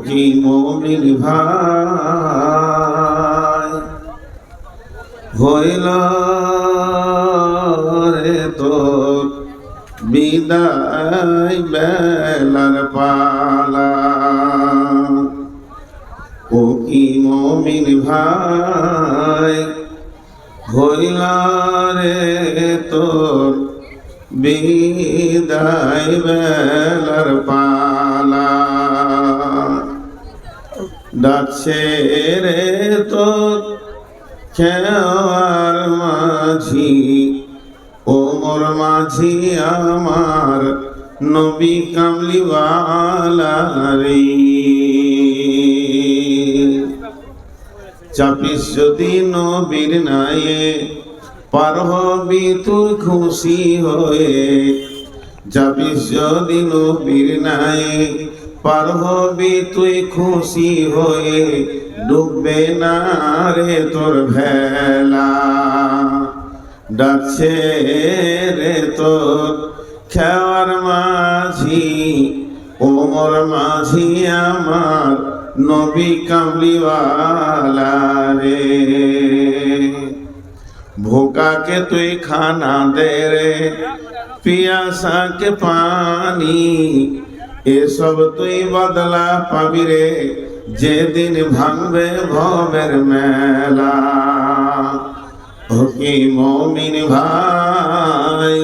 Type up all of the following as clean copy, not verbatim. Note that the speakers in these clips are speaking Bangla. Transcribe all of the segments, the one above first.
কি মুমিন ভাই হইল রে তোর বিদায় বেলার পালা। ও কি মুমিন ভাই হইল রে তোর বিদায় বেলার পালা। ডাকছে রে তোর খেওয়ার মাঝি, ওমর মাঝি আমার নবী কামলিওয়ালা রে। চাপিস যদি নবীর নায়ে পার হবি তুই খুশি হয়ে। চাপিস যদি নবীর নায়ে পার হবি তুই খুশি হয়ে। ডুববে না রে তোর ভেলা। ডাকছে রে তোর খেওয়ার মাঝি, ওমর মাঝি আমার নবী কামলিওয়ালা রে। ভোকা के তুই খানা দে রে, পিয়াসা के পানি। এসব তুই বদলা পাবি রে যেদিন ভাঙবে ভবের মেলা। ও কি মুমিন ভাই,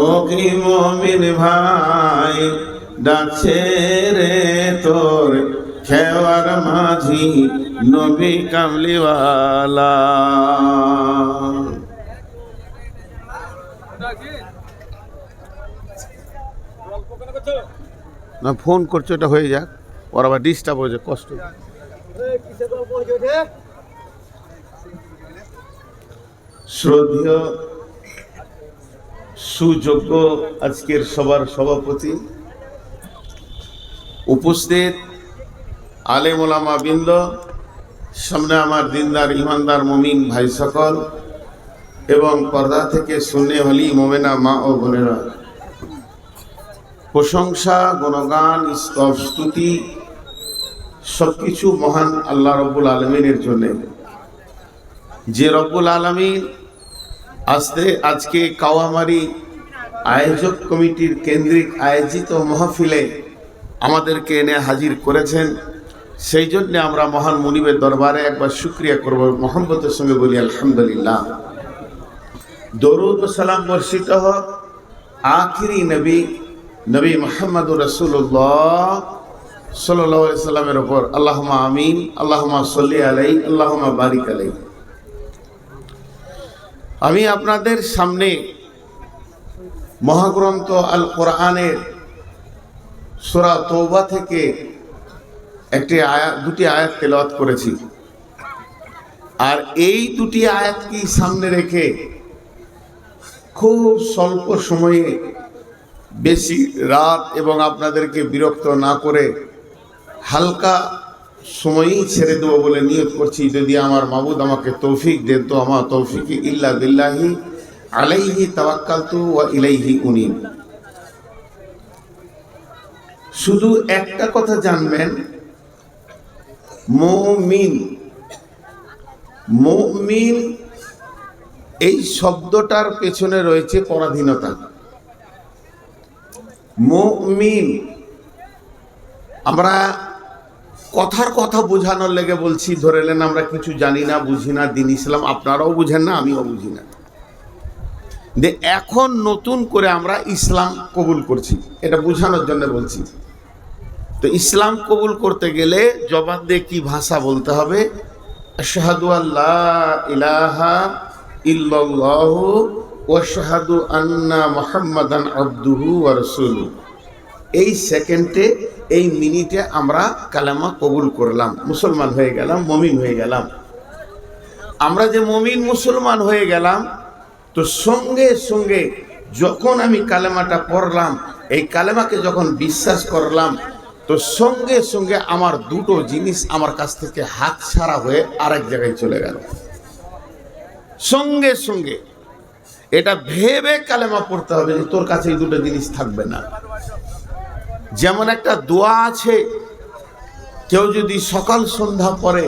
ও কি মুমিন ভাই ডাকছে রে তোর খেওয়ার মাঝি নবী কামলিওয়ালা। না ফোন করছো, এটা হয়ে যাক, ওর আবার ডিস্টার্ব হয়েছে, কষ্ট। শ্রদ্ধেয় সুযোগ্য আজকের সবার সভাপতি, উপস্থিত আলেম ওলামা বৃন্দ, সামনে আমার দিনদার ইমানদার মুমিন ভাই সকল, এবং পর্দা থেকে শুনে হলি মোমেনা মা ও বোনেরা, প্রশংসা গুণগান স্তব স্তুতি সবকিছু মহান আল্লাহ রব্বুল আলমিনের জন্য। যে রব্বুল আলমিন আজকে কাওয়ামারি আয়োজক কমিটির কেন্দ্রিক আয়োজিত মাহফিলে আমাদেরকে এনে হাজির করেছেন, সেই জন্য আমরা মহান মুনিবের দরবারে একবার শুকরিয়া করব, মোহাম্মতের সঙ্গে বলি আলহামদুলিল্লাহ। দরুদ ও সালাম বর্ষিত হোক আখিরি নবী মুহাম্মদুর রাসূলুল্লাহ সাল্লাল্লাহু আলাইহি সাল্লামের উপর। আল্লাহুম্মা আমিন, আল্লাহুম্মা সাল্লি আলাইহি, আল্লাহুম্মা বারিক আলাইহি। আমি আপনাদের সামনে মহাগ্রন্থ আল কোরআনের সূরা তওবা থেকে দুটি আয়াত তেলাওয়াত করেছি। আর এই দুটি আয়াতকে সামনে রেখে খুব স্বল্প সময়ে, বেশি রাত এবং আপনাদেরকে বিরক্ত না করে হালকা সময়ই ছেড়ে দেবো বলে নিয়ত করছি। যদি আমার মাবুদ আমাকে তৌফিক দেন, তো আমার তৌফিক ইল্লা বিল্লাহি আলাইহি তাওয়াক্কালতু ওয়া ইলাইহি উনীব। শুধু একটা কথা জানবেন, মুমিন এই শব্দটার পেছনে রয়েছে পরাধীনতা। মুমিন আমরা কথার কথা বোঝানোর লেগে বলছি, ধরে নেন আমরা কিছু জানি না, বুঝি না দিন ইসলাম, আপনারাও বুঝেন না, আমিও বুঝি না। এখন নতুন করে আমরা ইসলাম কবুল করছি, এটা বোঝানোর জন্য বলছি। তো ইসলাম কবুল করতে গেলে জবান দিয়ে কি ভাষা বলতে হবে? আশহাদু আল্লা ইলাহা ইল্লাল্লাহু ওয়া আশহাদু আন্না মুহাম্মাদান আবদুহু ওয়া রাসূলুহু। এই সেকেন্ডে, এই মিনিটে আমরা কালেমা কবুল করলাম, মুসলমান হয়ে গেলাম, মুমিন হয়ে গেলাম। আমরা যে মুমিন মুসলমান হয়ে গেলাম, তো সঙ্গে সঙ্গে যখন আমি কালেমাটা পড়লাম, এই কালেমাকে যখন বিশ্বাস করলাম, তো সঙ্গে সঙ্গে আমার দুটো জিনিস আমার কাছ থেকে হাত ছাড়া হয়ে আরেক জায়গায় চলে গেল। সঙ্গে সঙ্গে এটা ভেবে কালেমা পড়তে হবে যে তোর কাছে এই দুটো জিনিস থাকবে না। যেমন একটা দোয়া আছে, কেউ যদি সকাল সন্ধ্যা পড়ে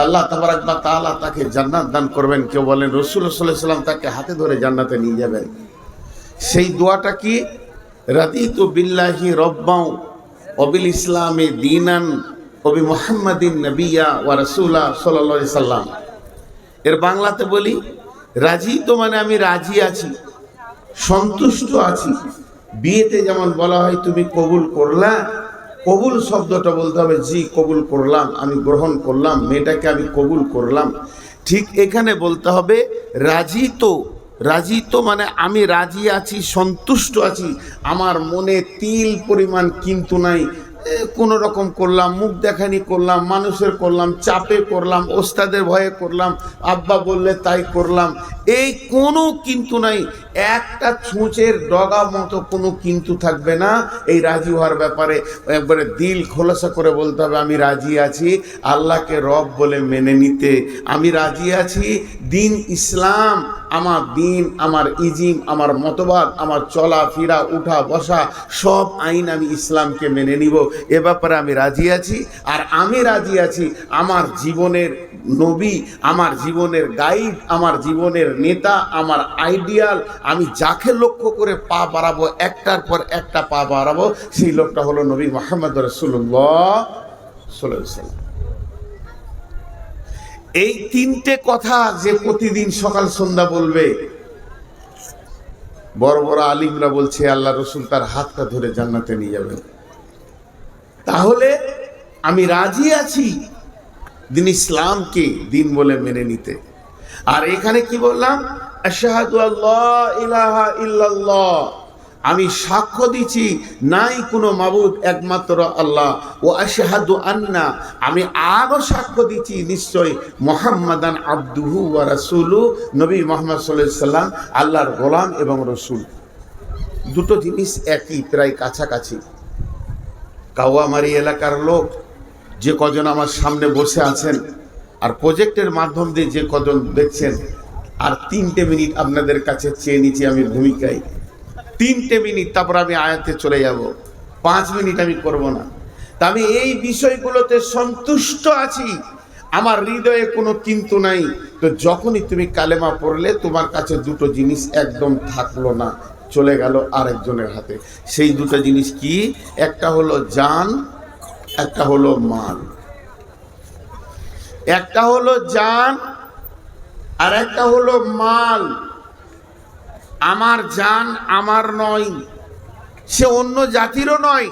আল্লাহ তাবারাক ওয়া তাআলা তাকে জান্নাত দান করবেন। কেউ বলেন রাসূলুল্লাহ সাল্লাল্লাহু আলাইহি ওয়াসাল্লাম তাকে হাতে ধরে জান্নাতে নিয়ে যাবেন। সেই দোয়াটা কি? রাদিতু বিল্লাহি রাব্বাও ওয়া বিল ইসলামি দীনান ওয়া বি মুহাম্মাদিন নাবিয়্যা ওয়া রাসূলা সাল্লাল্লাহু আলাইহি সাল্লাম। এর বাংলাতে বলি, রাজি তো মানে আমি রাজি আছি, সন্তুষ্ট আছি। বিয়েতে যেমন বলা হয় তুমি কবুল করলা, কবুল শব্দটা বলতে হবে জি কবুল করলাম, আমি গ্রহণ করলাম, মেয়েটাকে আমি কবুল করলাম। ঠিক এখানে বলতে হবে রাজি তো। রাজি তো মানে আমি রাজি আছি, সন্তুষ্ট আছি, আমার মনে তিল পরিমাণ কিন্তু নাই। কোনো রকম করলাম, মুখ দেখানি করলাম, মানুষের করলাম, চাপে করলাম, ওস্তাদের ভয়ে করলাম, আব্বা বললে তাই করলাম, এই কোনো কিন্তু নাই। একটা ছুঁচের ডগা মতো কোনো কিন্তু থাকবে না এই রাজি হওয়ার ব্যাপারে। একবারে দিল খোলাসা করে বলতে হবে আমি রাজি আছি আল্লাহকে রব বলে মেনে নিতে, আমি রাজি আছি দিন ইসলাম আমার দিন, আমার ইজিম, আমার মতবাদ, আমার চলা ফিরা উঠা বসা সব আইন আমি ইসলামকে মেনে নিব, এ ব্যাপারে আমি রাজি আছি। আর আমি রাজি আছি আমার জীবনের নবী, আমার জীবনের গাইড, আমার জীবনের নেতা, আমার আইডিয়াল, আমি যাকে লক্ষ্য করে পা বাড়াবো, একটার পর একটা পা বাড়াবো, সেই লোকটা হলো নবী মুহাম্মদ রাসূলুল্লাহ সাল্লাল্লাহু আলাইহি ওয়াসাল্লাম। এই তিনটে কথা যে প্রতিদিন সকাল সন্ধ্যা বলবে, বড় বড় আলিমরা বলছে আল্লাহ রসুল তার হাতটা ধরে জান্নাতে নিয়ে যাবেন। তাহলে আমি রাজি আছি দিন ইসলামকে দিন বলে মেনে নিতে। আর এখানে কি বললাম? আশহাদু আল্লা ইলাহা ইল্লাল্লাহ, আমি সাক্ষ্য দিচ্ছি নাই কোনো মাবুদ একমাত্র আল্লাহ। ও আশহাদু আন্না, আমি আরও সাক্ষ্য দিচ্ছি নিশ্চয় মুহাম্মাদান আবদুহু ওয়া রাসূলু, নবী মুহাম্মদ সাল্লাল্লাহু আলাইহি সাল্লাম আল্লাহর গোলাম এবং রসুল। দুটো জিনিস একই, প্রায় কাছাকাছি। কাওয়ামারি এলাকার লোক যে কজন আমার সামনে বসে আছেন আর প্রজেক্টের মাধ্যম দিয়ে যে কজন দেখছেন, আর 3টে মিনিট আপনাদের কাছে চেয়ে নিচ্ছি আমি ভূমিকায়, 3টে মিনিট, তারপর আমি আয়াতে চলে যাব, 5 মিনিট আমি করব না। তা আমি এই বিষয়গুলোতে সন্তুষ্ট আছি, আমার হৃদয়ে কোনো কিন্তু নাই। তো যখনই তুমি কালেমা পড়লে তোমার কাছে দুটো জিনিস একদম থাকলো না, চলে গেল আরেকজনের হাতে। সেই দুটো জিনিস কি? একটা হলো জান, একটা হলো মাল। একটা হলো জান আর একটা হলো মাল। আমার জান আমার নয়, সে অন্য জাতিরও নয়,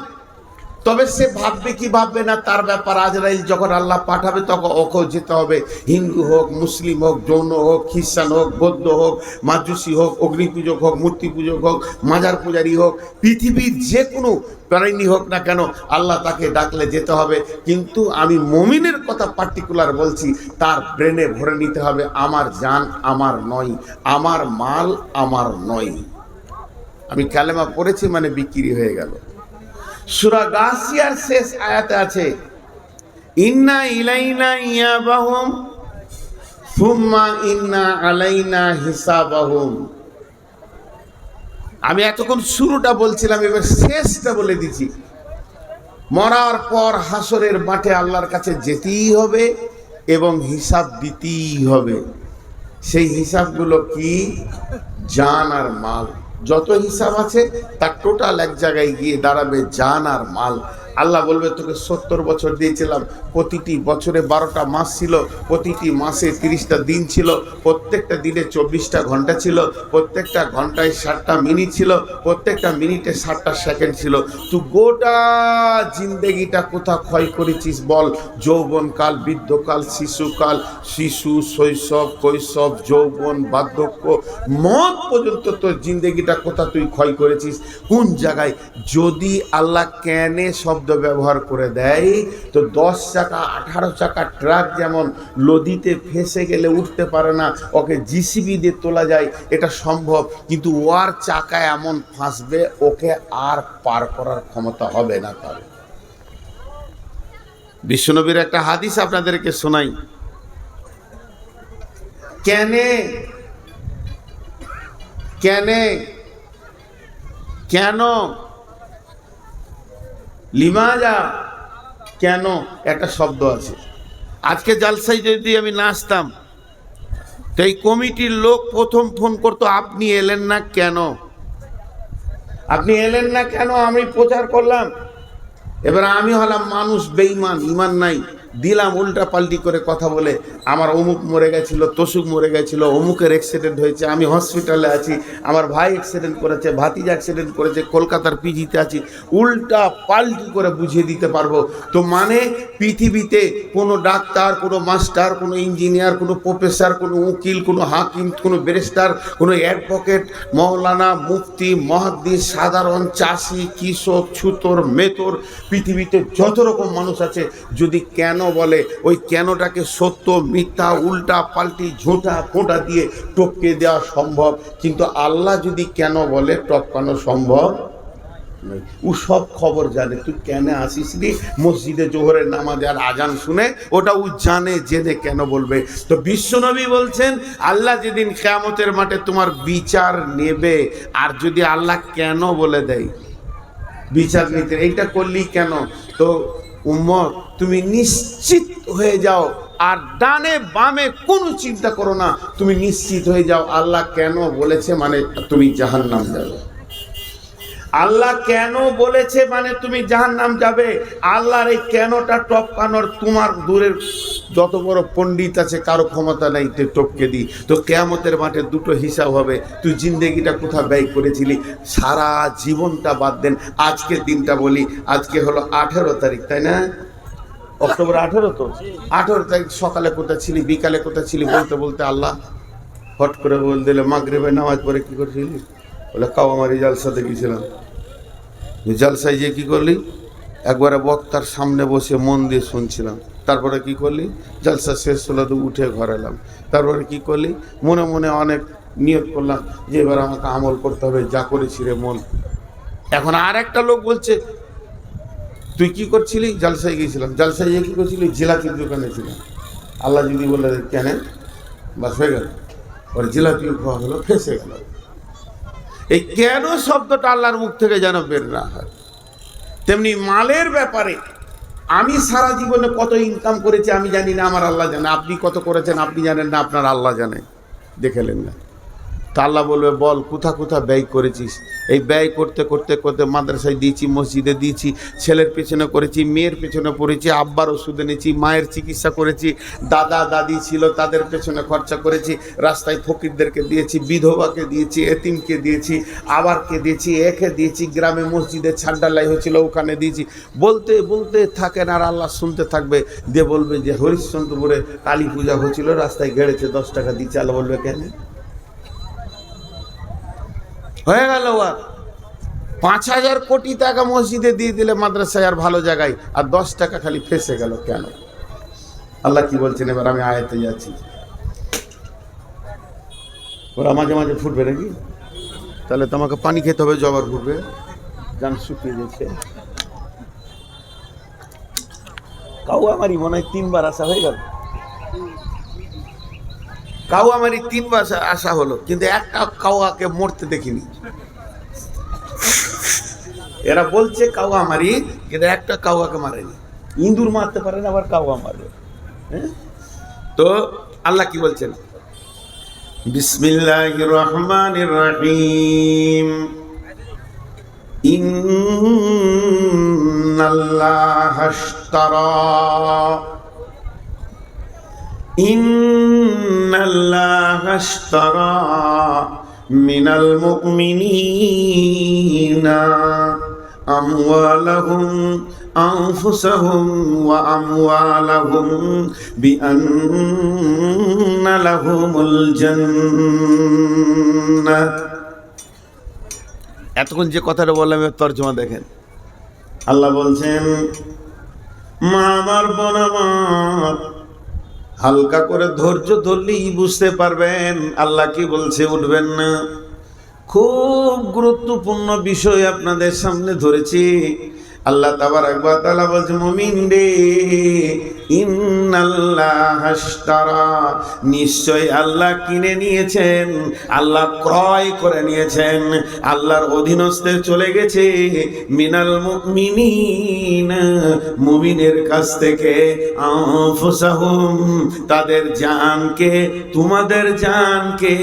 তবে সে ভাববে কি ভাববে না তার ব্যাপার। আজরাইল যখন আল্লাহ পাঠাবে তখন ওকেও যেতে হবে। হিন্দু হোক, মুসলিম হোক, জৈন হোক, খ্রিস্টান হোক, বৌদ্ধ হোক, মাজুসি হোক, অগ্নি পূজক হোক, মূর্তি পূজক হোক, মাজার পূজারী হোক, পৃথিবীর যে কোনো প্রাণী হোক না কেন আল্লাহ তাকে ডাকলে যেতে হবে। কিন্তু আমি মুমিনের কথা পার্টিকুলার বলছি, তার ব্রেনে ভরে নিতে হবে আমার জান আমার নয়, আমার মাল আমার নয়। আমি কালেমা পড়েছি মানে বিক্রি হয়ে গেল। সূরা গাসিয়ার শেষ আয়াতে আছে ইন্না ইলাইনা ইয়াবাহুম সুম্মা ইন্না আলাইনা হিসাবাহুম। আমি এতক্ষণ শুরুটা বলছিলাম, এবার শেষটা বলে দিচ্ছি। মরার পর হাসরের মাঠে আল্লাহর কাছে যেতেই হবে এবং হিসাব দিতেই হবে। সেই হিসাবগুলো কি? জান আর মাল। যত হিসাব আছে তার টোটাল এক জায়গায় গিয়ে দাঁড়াবে জান আর মাল। আল্লাহ বলবে তোকে 70 বছর দিয়েছিলাম, প্রতিটি বছরে 12টা মাস ছিল, প্রতিটি মাসে 30টা দিন ছিল, প্রত্যেকটা দিনে 24টা ঘন্টা ছিল, প্রত্যেকটা ঘন্টায় 60টা মিনিট ছিল, প্রত্যেকটা মিনিটে 60টা সেকেন্ড ছিল। তুই গোটা জিন্দেগিটা কোথা ক্ষয় করেছিস বল? যৌবনকাল, বৃদ্ধকাল, শিশুকাল, শিশু, শৈশব, কৈশব, যৌবন, বার্ধক্য, মত পর্যন্ত তোর জিন্দেগিটা কোথা তুই ক্ষয় করেছিস, কোন জায়গায়? যদি আল্লাহ কেনে শব্দ ব্যবহার করে দেয় তো 10 চাকা 18 চাকা ট্রাক যেমন নদীতে ফেসে গেলে উঠতে পারে না, ওকে জিসিবি দিয়ে তোলা যায়, এটা সম্ভব। কিন্তু ওর চাকা এমন ফাঁসবে ওকে আর পার করার ক্ষমতা হবে না তার। বিশ্বনবীর একটা হাদিস আপনাদেরকে শোনাই। কেনে কেনে কেন লিমাজা কেন একটা শব্দ আছে। আজকে জালসায় যদি আমি না আসতাম তো এই কমিটির লোক প্রথম ফোন করতো, আপনি এলেন না কেন, আপনি এলেন না কেন, আমি প্রচার করলাম। এবার আমি হলাম মানুষ বেঈমান, ইমান নাই, দিলাম উল্টা পাল্টি করে কথা বলে, আমার অমুক মরে গেছিল, তসুক মরে গেছিল, অমুকের অ্যাক্সিডেন্ট হয়েছে, আমি হসপিটালে আছি, আমার ভাই অ্যাক্সিডেন্ট করেছে, ভাতিজা অ্যাক্সিডেন্ট করেছে, কলকাতার পিজিতে আছি, উল্টা পাল্টি করে বুঝিয়ে দিতে পারবো। তো মানে পৃথিবীতে কোনো ডাক্তার, কোনো মাস্টার, কোনো ইঞ্জিনিয়ার, কোনো প্রফেসর, কোনো উকিল, কোনো হাকিম, কোনো ব্যারিস্টার, কোনো অ্যাডভোকেট, মৌলানা, মুফতি, মুহাদ্দিস, সাধারণ চাষি, কৃষক, ছুতর, মেতর, পৃথিবীতে যত রকম মানুষ আছে, যদি কেন বলে ওই কেনটাকে সত্য মিথ্যা উল্টা পাল্টি ঝোঁটা ফোঁটা দিয়ে টপকে দেওয়া সম্ভব, কিন্তু আল্লাহ যদি কেন বলে টপকানো সম্ভব নয়। ও সব খবর জানে, তুই কেন আসিস নি মসজিদে জোহরের নামাজ আর আজান শুনে, ওটা ও জানে, জেনে কেন বলবে। তো বিশ্বনবী বলছেন আল্লাহ যেদিন কিয়ামতের মাঠে তোমার বিচার নেবে, আর যদি আল্লাহ কেন বলে দেয় বিচার নিতে, এইটা করলি কেন, তো উম্মত তুমি নিশ্চিত হয়ে যাও, আর ডানে বামে কোনো চিন্তা করো না, তুমি নিশ্চিত হয়ে যাও আল্লাহ কেন বলেছে মানে তুমি জাহান্নাম যাবে। আল্লাহ কেন বলেছে মানে তুমি জাহান্নাম যাবে। আল্লাহর এই কেনটা টপকানোর তোমার দূরের যত বড় পণ্ডিত আছে কারো ক্ষমতা নাই তুই টপকে দি। তো কিয়ামতের মাঠে দুটো হিসাব হবে, তুই জিন্দেগিটা কোথায় ব্যয় করেছিলি, সারা জীবনটা বাদ দেন। আজকের দিনটা বলি, আজকে হলো 18 তারিখ, তাই না? অক্টোবর 18, তো 18 তারিখ সকালে কোথায় ছিলি, বিকালে কোথায় ছিলি, বলতে বলতে আল্লাহ হট করে বল দিলে মাগরিবে নামাজ পড়ে কি করছিলি, বলে কাওয়ামারি জালসাতে গিয়েছিলাম। জালসায় যে কি করলি, একবারে বক্তার সামনে বসে মন দিয়ে শুনছিলাম। তারপরে কি করলি, জালসা শেষ হলো তো উঠে ঘরে এলাম। তারপরে কি করলি, মনে মনে অনেক নিয়ত করলাম যে এবার আমাকে আমল করতে হবে, যা করেছি রে মন। এখন আর একটা লোক বলছে তুই কি করছিলি, জালসায় গিয়েছিলাম। জালসায় গিয়ে কি করছিলি, জিলাপির দোকানে ছিলাম। আল্লাহ যদি বলে কেন, বাস হয়ে গেল, ওর জিলাপিও খাওয়া হলো, ফেসে গেল। এই কেন শব্দটা আল্লাহর মুখ থেকে যেন বের না হয়। তেমনি মালের ব্যাপারে আমি সারা জীবনে কত ইনকাম করেছি আমি জানি না, আমার আল্লাহ জানে। আপনি কত করেছেন আপনি জানেন না, আপনার আল্লাহ জানে, দেখেলেন না। তা আল্লাহ বলবে বল কোথা কোথা ব্যয় করেছিস। এই ব্যয় করতে করতে করতে মাদ্রাসায় দিয়েছি, মসজিদে দিয়েছি, ছেলের পেছনে করেছি, মেয়ের পেছনে পড়েছি, আব্বার ওষুধ এনেছি, মায়ের চিকিৎসা করেছি, দাদা দাদি ছিল তাদের পেছনে খরচা করেছি, রাস্তায় ফকিরদেরকে দিয়েছি, বিধবাকে দিয়েছি, এতিমকে দিয়েছি, আবারকে দিয়েছি, একে দিয়েছি, গ্রামে মসজিদে ছাড়ডালাই হয়েছিল ওখানে দিয়েছি। বলতে বলতে থাকেন আর আল্লাহ শুনতে থাকবে, দিয়ে বলবে যে হরিশ্চন্দ্রপুরে কালী পূজা হচ্ছিল, রাস্তায় গেড়েছে 10 টাকা দিচ্ছে। আল্লাহ বলবে কেন, হয়ে গেল আর 5,000 কোটি টাকা মসজিদে দিয়ে দিলে মাদ্রাসায় আর ভালো জায়গায়, আর 10 টাকা খালি ফেসে গেল কেন। আল্লাহ কি বলছেন, এবার আমি আয়াতে যাচ্ছি। ওরা মাঝে মাঝে ফুটবে নাকি, তাহলে তোমাকে পানি খেতে হবে, জবার ফুটবে, গান শুকিয়ে যাচ্ছে। কাউ আমারই মনে হয় 3 বার আসা হয়ে গেল, কাউ আমারই 3 বার আসা হলো, কিন্তু একটা কাউকে মরতে দেখিনি। এরা বলছে কাউয়া মারি, কিন্তু একটা কাউয়াকে মারেনি। ইঁদুর মারতে পারে না, আবার কাউয়া মারবে। তো আল্লাহ কি বলছেন, বিসমিল্লাহির রহমানির রহিম, ইন্নাল্লাহা আশতারা, ইন্নাল্লাহা আশতারা মিনাল মুমিনিনা আমওয়ালাহুম আনফুসাহুম ওয়া আমওয়ালাহুম বিআন্না লাহুমুল জান্নাহ। এতক্ষণ যে কথাটা বললাম এর তর্জমা দেখেন। আল্লাহ বলছেন, মা আমার বোন আমার, হালকা করে ধৈর্য ধরলেই বুঝতে পারবেন আল্লাহ কি বলছে, উঠবেন না। খুব গুরুত্বপূর্ণ বিষয় আপনাদের সামনে ধরেছি। আল্লাহ তাবারাক ওয়া তাআলা বলছে, মুমিন রে, ইন্নাল্লাহা আশতারা, নিশ্চয় আল্লাহ কিনে নিয়েছেন, আল্লাহ ক্রয় করে নিয়েছেন, আল্লাহর অধীনস্থে চলে গেছে মিনাল মুমিনিনা, মুমিনের কাছ থেকে, আনফুসাহুম, তাদের জানকে, তোমাদের জানকে,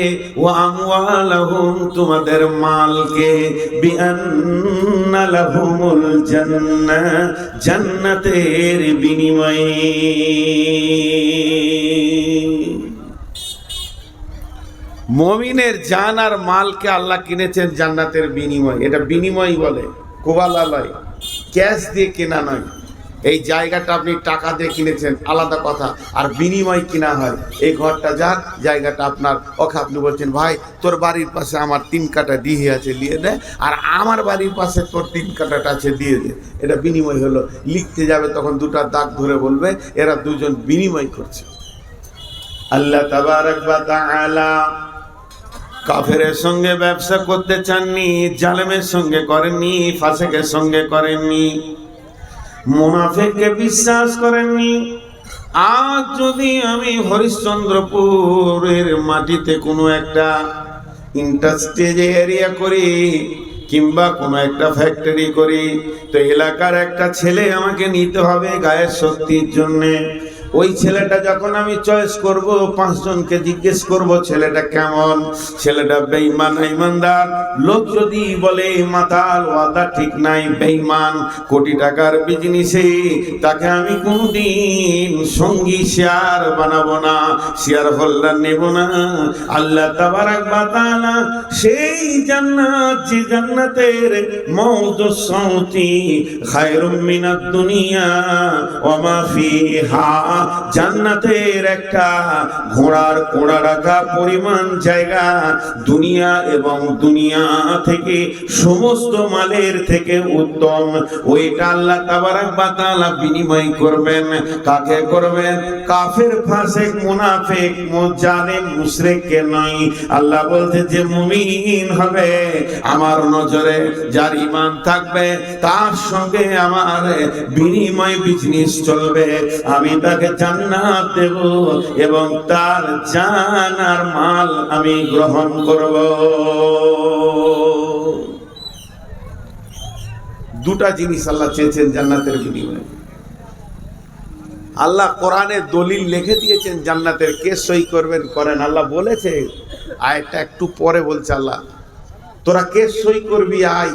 ওয়া আমওয়ালাহুম, তোমাদের মালকে, বিআন্না লাহুমুল জান্নাহ, জান্নাতের বিনিময়ে। মুমিনের জান আর মালকে আল্লাহ কিনেছেন জান্নাতের বিনিময়। এটা বিনিময় বলে, কোবালালয়, ক্যাশ দিয়ে কেনা নয়। এই জায়গাটা আপনি টাকা দিয়ে কিনেছেন আলাদা কথা, আর বিনিময় কিনা হয়। এই ঘরটা যার, জায়গাটা আপনার, ওকে আপনি বলছেন ভাই তোর বাড়ির পাশে আমার 3 কাঠা ডিহি আছে, দিয়ে দে, আর আমার বাড়ির পাশে তোর 3 কাঠাটা আছে, দিয়ে দে। এটা বিনিময় হলো। লিখতে যাবে তখন 2টা দাগ ধরে বলবে এরা দুজন বিনিময় করছে। আল্লাহ তাবারক ওয়া তাআলা কাফেরের সঙ্গে ব্যবসা করতে চাননি, জালেমের সঙ্গে করেননি, ফাসিকের সঙ্গে করেননি, মুনাফিককে বিশ্বাস করেননি। আজ যদি আমি হরিশ্চন্দ্রপুরের মাটিতে কোনো একটা ইন্ডাস্ট্রিজ এরিয়া করি কিংবা কোনো একটা ফ্যাক্টরি করি, তো এলাকার একটা ছেলে আমাকে নিতে হবে গায়ের শক্তির জন্যে। ওই ছেলেটা যখন আমি চয়েস করব, 5 জনকে জিজ্ঞেস করব ছেলেটা কেমন, ছেলেটা বেঈমান ইমানদার। লোক যদি বলে মাতাল, ওয়াদা ঠিক নাই, বেঈমান, কোটি টাকার বিজনেসে, তাকে আমি কোনদিন সঙ্গী শেয়ার বানাবো না, শেয়ার হোল্ডার নেব না। আল্লাহ তাবারক ওয়া তাআলা সেই জান্নাত, যে জান্নাতের মাউদুস সাউতি খায়রুম মিনাদ দুনিয়া ওয়া মা ফিহা, জান্নাতের একটা ঘোড়ার কোড়া রাখা পরিমাণ জায়গা, দুনিয়া এবং দুনিয়া থেকে সমস্ত মালের থেকে উত্তম। ওইটা আল্লাহ তাবারক ওয়া তাআলা বিনিময় করবেন। কাকে করবেন? কাফের, ফাসিক, মুনাফিক, জালিম, মুশরিককে নয়। আল্লাহ বলতে যে মুমিন হবে, আমার নজরে যার ঈমান থাকবে, তার সঙ্গে আমার বিনিময় বিজনেস চলবে। আমি তাকে জান্নাত দেব এবং তার জান আর মাল আমি গ্রহণ করব। 2টা জিনিস আল্লাহ চেয়েছেন জান্নাতের বিনিময়ে। আল্লাহ কোরআনে দলিল লিখে দিয়েছেন জান্নাতের। কে সই করবেন করেন, আল্লাহ বলেছে। আয়াতটা একটু পরে বলছে আল্লাহ, তোরা কে সই করবি আয়,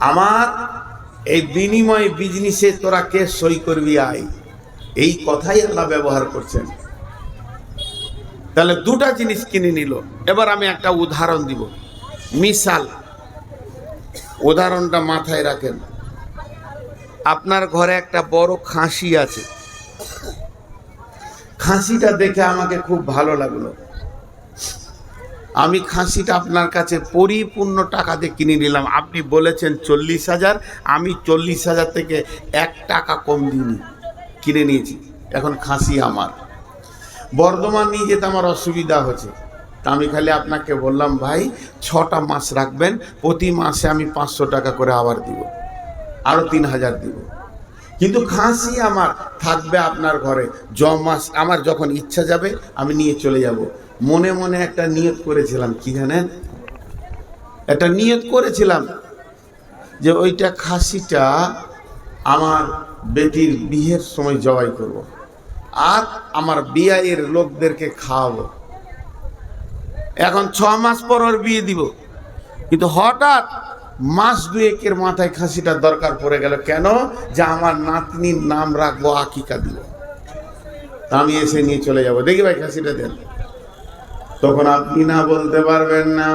আমার এই বিনিময় বিজনেসে তোরা কে সই করবি আয়। এই কথাই আল্লাহ ব্যবহার করছেন। তাহলে 2টা জিনিস কিনে নিল। এবার আমি একটা উদাহরণ দিব, মিসাল। উদাহরণটা মাথায় রাখেন। আপনার ঘরে একটা বড় খাসি আছে, খাসিটা দেখে আমাকে খুব ভালো লাগলো। আমি খাসিটা আপনার কাছে পরিপূর্ণ টাকা দিয়ে কিনে নিলাম। আপনি বলেছেন 40,000, আমি 40,000 থেকে 1 টাকা কম দিইনি, কিনে নিয়েছি। এখন খাসি আমার। বর্ধমান নিয়ে যেতে আমার অসুবিধা হচ্ছে, তা আমি খালি আপনাকে বললাম ভাই 6টা মাস রাখবেন, প্রতি মাসে আমি 500 টাকা করে আবার দিব, আরও 3,000 দিব। কিন্তু খাসি আমার থাকবে আপনার ঘরে, মাস আমার যখন ইচ্ছা যাবে আমি নিয়ে চলে যাব। মনে মনে একটা নিয়ত করেছিলাম, কি জানেন, একটা নিয়ত করেছিলাম যে ওইটা খাসিটা আমার বেটির বিয়ের সময় জবাই করব, আর আমার বিয়ের লোকদেরকে খাওয়াবো। এখন 6 মাস পর ওর বিয়ে দিব, কিন্তু হঠাৎ মাস 2-1 মাথায় খাসিটার দরকার পড়ে গেল। কেন? যে আমার নাতনির নাম রাখবো, আকিকা দিব। আমি এসে নিয়ে চলে যাব, দেখি ভাই খাসিটা দেন। তখন আপনি না বলতে পারবেন না,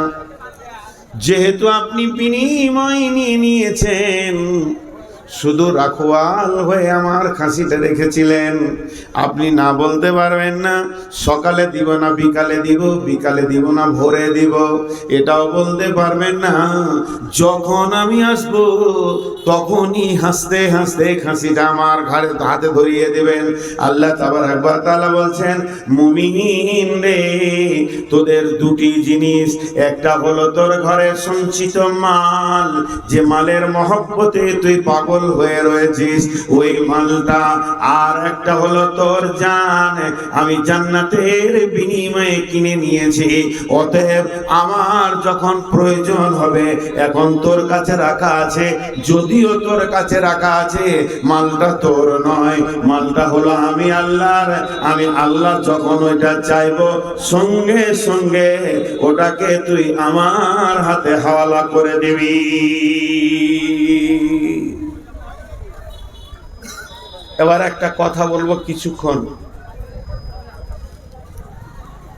যেহেতু আপনি বিনিময় নিয়ে নিয়েছেন, শুধু রাখওয়াল হয়ে আমার খাসিটা রেখেছিলেন। আপনি না বলতে পারবেন না সকালে দিব না বিকালে দিব, বিকালে দিব না ভোরে দিব, এটাও বলতে পারবেন না। যখন আমি আসবো তখনই হাসতে হাসতে খাসিটা আমার ঘাড়ে হাতে ধরিয়ে দেবেন। আল্লাহ তাবারক ওয়া তাআলা বলছেন, মুমিন রে, তোদের দুটি জিনিস, একটা হলো তোর ঘরে সঞ্চিত মাল, যে মালের মহব্বতে তুই পাগল হয়ে রয়েছিস ওই মালটা, আর একটা হলো তোর জান, আমি জান্নাতের বিনিময়ে কিনে নিয়েছি। অতএব আমার যখন প্রয়োজন হবে, এখন তোর কাছে রাখা আছে, যদিও তোর কাছে রাখা আছে, মালটা তোর নয়, মালটা হলো আমি আল্লাহর। আমি আল্লাহ যখন ওইটা চাইবো, সঙ্গে সঙ্গে ওটাকে তুই আমার হাতে হাওয়ালা করে দিবি। এবার একটা কথা বলবো, কিছুক্ষণ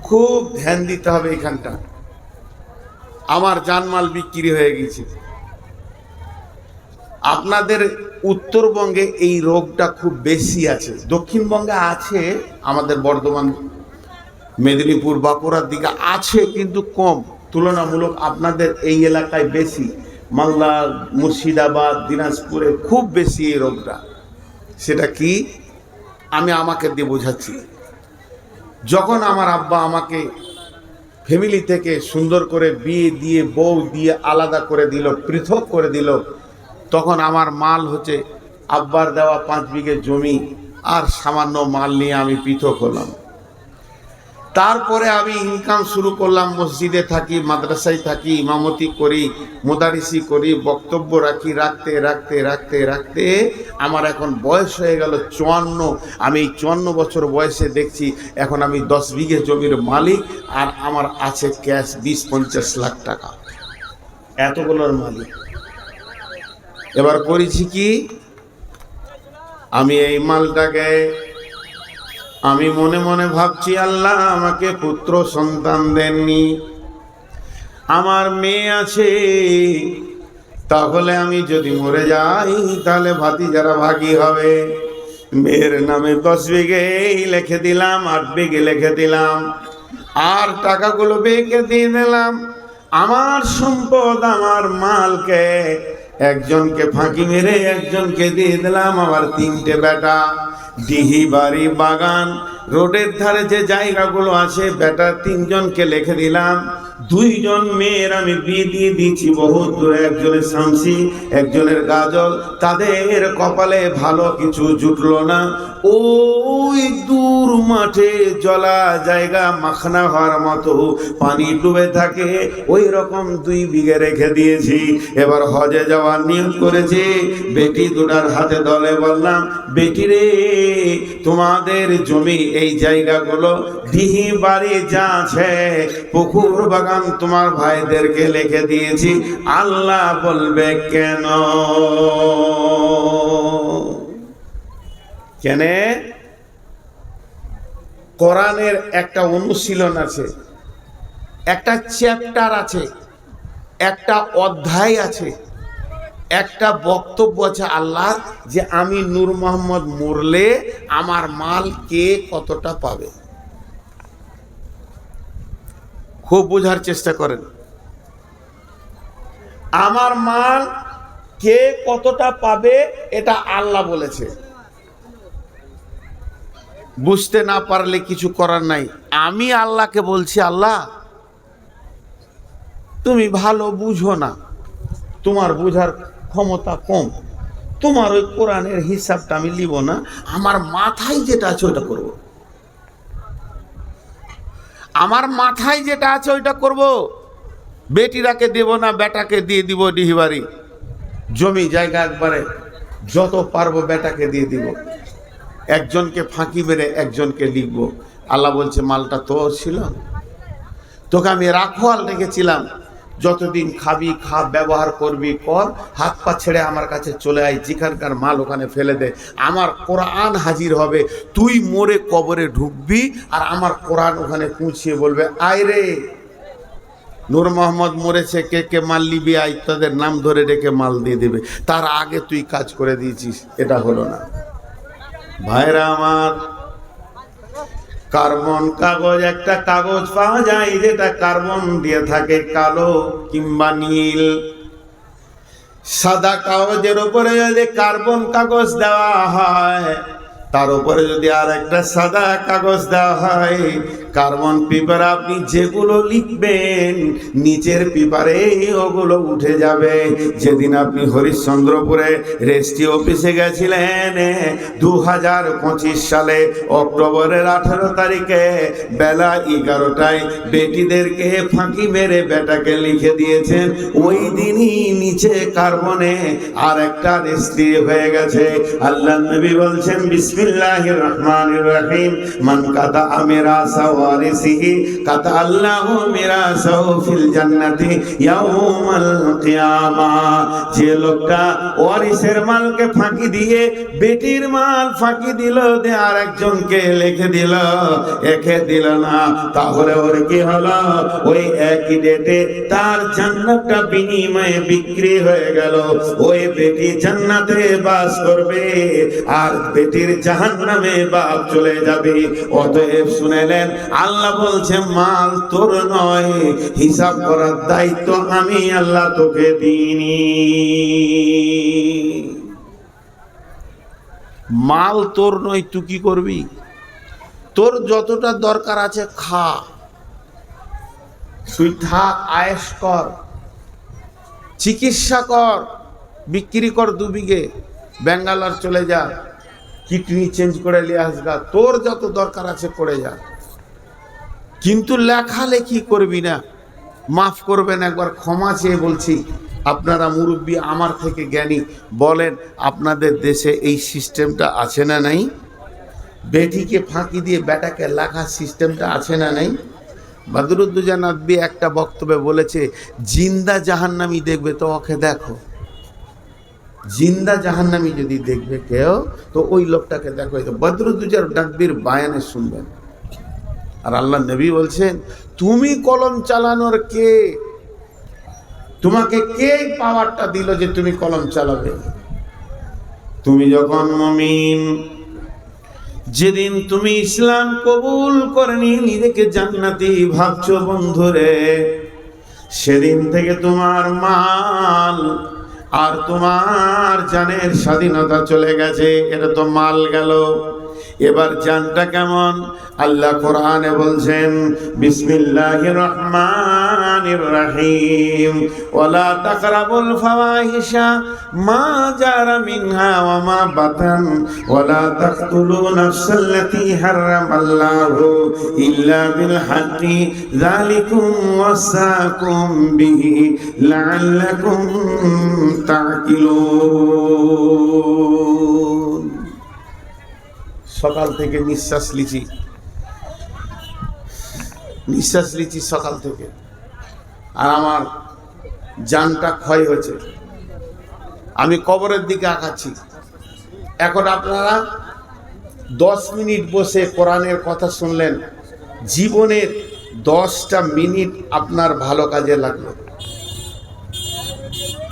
খুব ধ্যান দিতে হবে এখানটা। আমার জানমাল বিক্রি হয়ে গেছে। আপনাদের উত্তরবঙ্গে এই রোগটা খুব বেশি আছে, দক্ষিণবঙ্গে আছে, আমাদের বর্ধমান, মেদিনীপুর, বাঁকুড়ার দিকে আছে, কিন্তু কম তুলনামূলক। আপনাদের এই এলাকায় বেশি, মালদা, মুর্শিদাবাদ, দিনাজপুরে খুব বেশি এই রোগটা। সেটা কি আমি আমাকে দিয়ে বোঝাচ্ছি। যখন আমার আব্বা আমাকে ফ্যামিলি থেকে সুন্দর করে বিয়ে দিয়ে, বউ দিয়ে আলাদা করে দিল, পৃথক করে দিল, তখন আমার মাল হচ্ছে আব্বার দেওয়া 5 বিঘে জমি আর সামান্য মাল নিয়ে আমি পৃথক হলাম। তারপরে আমি ইনকাম শুরু করলাম, মসজিদে থাকি, মাদ্রাসায় থাকি, ইমামতি করি, মুদারিসি করি, বক্তব্য রাখি, রাখতে রাখতে রাখতে রাখতে আমার এখন বয়স হয়ে গেল 54। আমি এই 54 বছর বয়সে দেখছি এখন আমি 10 বিঘে জমির মালিক, আর আমার আছে ক্যাশ 20-50 লাখ টাকা, এতগুলোর মালিক। এবার করেছি কি, আমি এই মালটাকে আমি মনে মনে ভাবছি, আল্লাহ আমাকে পুত্র সন্তান দেননি, আমার মেয়ে আছে, তাহলে আমি যদি মরে যাই তাহলে ভাতিজারা ভাগী হবে। মেয়ের নামে 10 বিঘে লিখে দিলাম, 8 বিঘে লিখে দিলাম, আর টাকাগুলো বেঁকে দিয়ে দিলাম। আমার সম্পদ, আমার মালকে একজনকে ফাঁকি মেরে একজনকে দিয়ে দিলাম, আমার 3টে বেটা। ডিহি, বাড়ি, বাগান, রোডের ধারে যে জায়গাগুলো আছে, বেটা 3 জনকে লিখে দিলাম। 2 জন মেয়ের আমি বিয়ে দিয়ে দিয়েছি বহুত দূরে, একজনের শামসি, একজনের গাজল। তাদের কপালে ভালো কিছু জুটলো না, ওই দূর মাঠে জলা জায়গা, মাখনা হওয়ার মতো পানি ডুবে থাকে, ওই রকম 2 বিঘে রেখে দিয়েছি। এবার হজে যাওয়ার নিয়ত করেছি, বেটি দুটার হাতে দলে বললাম, বেটি রে, তোমাদের জমি এই জায়গাগুলো, ডিহি, বাড়ি যা আছে, পুকুর, বাগান, তোমার ভাইদেরকে লিখে দিয়েছি। আল্লাহ বলবে কেন? কেন? কোরআনের একটা অনুশীলন আছে, একটা চ্যাপ্টার আছে, একটা অধ্যায় আছে, একটা বক্তব্য আছে আল্লাহ, যে আমি নূর মোহাম্মদ মরলে আমার মাল কে কতটা পাবে। খুব বোঝার চেষ্টা করেন, আমার মাল কে কতটা পাবে এটা আল্লাহ বলেছে। বুঝতে না পারলে কিছু করার নাই। আমি আল্লাহকে বলছি, আল্লাহ তুমি ভালো বুঝো না, তোমার বুঝার ক্ষমতা কম, তোমার ওই কোরআনের হিসাবটা আমি লিব না, আমার মাথায় যেটা আছে ওইটা করব, আমার মাথায় যেটা আছে ওইটা করব। বেটিরাকে দেব না, বেটাকে দিয়ে দিব ডিহিবাড়ি, জমি জায়গা একবারে যত পারবো বেটাকে দিয়ে দিব, একজনকে ফাঁকি মেরে একজনকে লিখবো। আল্লাহ বলছে, মালটা তো ছিল, তোকে আমি রাখোয়াল রেখেছিলাম, যতদিন খাবি খা, ব্যবহার করবি কর, হাত পা ছেড়ে আমার কাছে চলে আয়, যেখানকার মাল ওখানে ফেলে দে, আমার কোরআন হাজির হবে, তুই মরে কবরে ঢুকবি, আর আমার কোরআন ওখানে পৌঁছিয়ে বলবে, আয় রে নূর মোহাম্মদ মরেছে, কে কে মাল নিবি আয়, তাদের নাম ধরে রেখে মাল দিয়ে দেবে। তার আগে তুই কাজ করে দিয়েছিস, এটা হলো না। ভাইরা আমার, কার্বন কাগজ, একটা কাগজ পাওয়া যায় যেটা কার্বন দিয়ে থাকে, কালো কিংবা নীল, সাদা কাগজের উপরে যদি কার্বন কাগজ দেওয়া হয়, তার উপরে যদি আর একটা সাদা কাগজ দেওয়া হয়, কার্বন পেপার আপনি যেগুলো লিখবেন নিচের পেপারে ওগুলো উঠে যাবে। যেদিন আপনি হরিশ্চন্দ্রপুরে রেজিস্ট্রি অফিসে গেছিলেন 2025 সালে অক্টোবরের 18 তারিখে বেলা 11টায় বেটিদেরকে ফাঁকি মেরে বেটাকে লিখে দিয়েছেন, ওই দিনই নিচে কার্বনে আর একটা রেজিস্ট্রি হয়ে গেছে। আল্লাহ নবী বলছেন বিসমিল্লাহির রহমানির রহিম, মান কাতা আমিরা সাওয়ারিসিহি কাতা আল্লাহু মিরাসাহু ফিল জান্নাতি ইয়াউমাল কিয়ামা। যে লোকটা ওয়ারিসের মালকে ফাঁকি দিয়ে বেটির মাল ফাঁকি দিল, দে আর একজনকে লিখে দিল, একে দিল না, তাহলে ওর কি হলো? ওই একই ডেটে তার জান্নাতটা বিনিময়ে বিক্রি হয়ে গেল। ওই বেটি জান্নাতে বাস করবে আর বেটির জাহান্নামে বাপ চলে যাবে। অতএব শুনেলেন, আল্লাহ বলছে মাল তোর নয়, হিসাব করার দায়িত্ব আমি আল্লাহ তোকে দিইনি। মাল তোর নয়, তুই কি করবি? তোর যতটা দরকার আছে খা, তুই থাক, আয়েশ কর, চিকিৎসা কর, বিক্রি কর 2 বিঘে, ব্যাঙ্গালোর চলে যা, কিডনি চেঞ্জ করে নিয়ে আসগা, তোর যত দরকার আছে করে যা, কিন্তু লেখালেখি করবি না। মাফ করবেন, একবার ক্ষমা চেয়ে বলছি, আপনারা মুরব্বী আমার থেকে জ্ঞানী, বলেন আপনাদের দেশে এই সিস্টেমটা আছে না নাই? বেটিকে ফাঁকি দিয়ে বেটাকে লেখার সিস্টেমটা আছে না নাই? বদরুদ্দোজা নদভী একটা বক্তব্যে বলেছে, জিন্দা জাহান্নামী দেখবে তো ওকে দেখো, জিন্দা জাহান্নামী যদি দেখবে কেউ তো ওই লোকটাকে দেখো। বদরুদ্দোজা নদভীর বায়ানে শুনবেন। আর আল্লাহ নবী বলছেন, তুমি কলম চালানোর কে? তোমাকে কে পাওয়ারটা দিল যে তুমি কলম চালাবে? তুমি যখন মুমিন, যেদিন তুমি ইসলাম কবুল করে নিজেকে জান্নাতি ভাবছো বন্ধুরে, সেদিন থেকে তোমার মাল আর তোমার জানের স্বাধীনতা চলে গেছে। এটা তো মাল গেল, এবার জানটা কেমন? আল্লাহ কোরআনে বলছেন বিসমিল্লাহির রহমানির রহিম, ওয়ালা তাকরাবুল ফাওয়াহিশা মা জারা মিনহা ওয়া মা বাতান ওয়ালা তাকতুলু নাফসাল্লাতী হারামাল্লাহু ইল্লা বিল হাক্কি যালিকুম ওয়াসাকুম বিহি লাআল্লাকুম তা'কিলুন। সকাল থেকে নিঃশ্বাস লিচি সকাল থেকে, আর আমার জানটা ক্ষয় হয়েছে, আমি কবরের দিকে আঁকাচ্ছি। এখন আপনারা 10 মিনিট বসে কোরআনের কথা শুনলেন, জীবনের 10টা মিনিট আপনার ভালো কাজে লাগলো।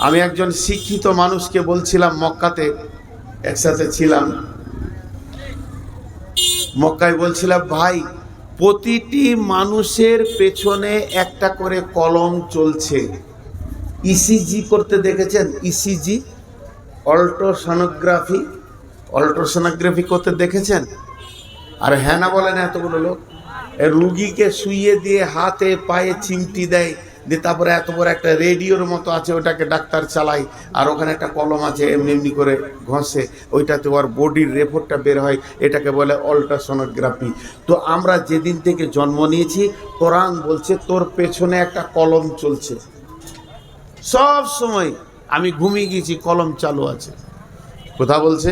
আমি একজন শিক্ষিত মানুষকে বলছিলাম, মক্কাতে একসাথে ছিলাম, মক্কায় বলছিলাম, ভাই প্রতিটি মানুষের পেছনে একটা করে কলম চলছে। ইসিজি করতে দেখেছেন? ইসিজি, অল্ট্রাসোনোগ্রাফি করতে দেখেছেন? আর হ্যাঁ না বলেন এতগুলো লোক। রুগীকে শুইয়ে দিয়ে হাতে পায়ে চিমটি দেয়, দিয়ে তারপরে এত বড় একটা রেডিওর মতো আছে, ওটাকে ডাক্তার চালায়, আর ওখানে একটা কলম আছে, এমনি এমনি করে ঘষে, ওইটাতে ওর বডির রিপোর্টটা বের হয়, এটাকে বলে অল্ট্রাসোনোগ্রাফি। তো আমরা যেদিন থেকে জন্ম নিয়েছি, কোরআন বলছে তোর পেছনে একটা কলম চলছে। সব সময় আমি ঘুমিয়ে গেছি, কলম চালু আছে। কথা বলছে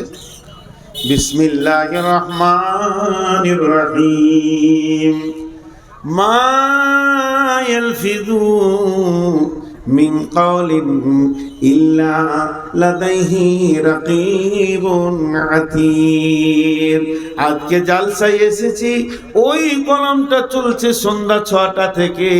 বিসমিল্লাহির রহমানির রহিম, মা ইয়ালফিযু মিন কাওলিন ইল্লা লাদাইহি রাকীবুন আতীদ। আজকে জালসায় এসেছি, ওই কলমটা চলছে সন্ধ্যা 6টা থেকে।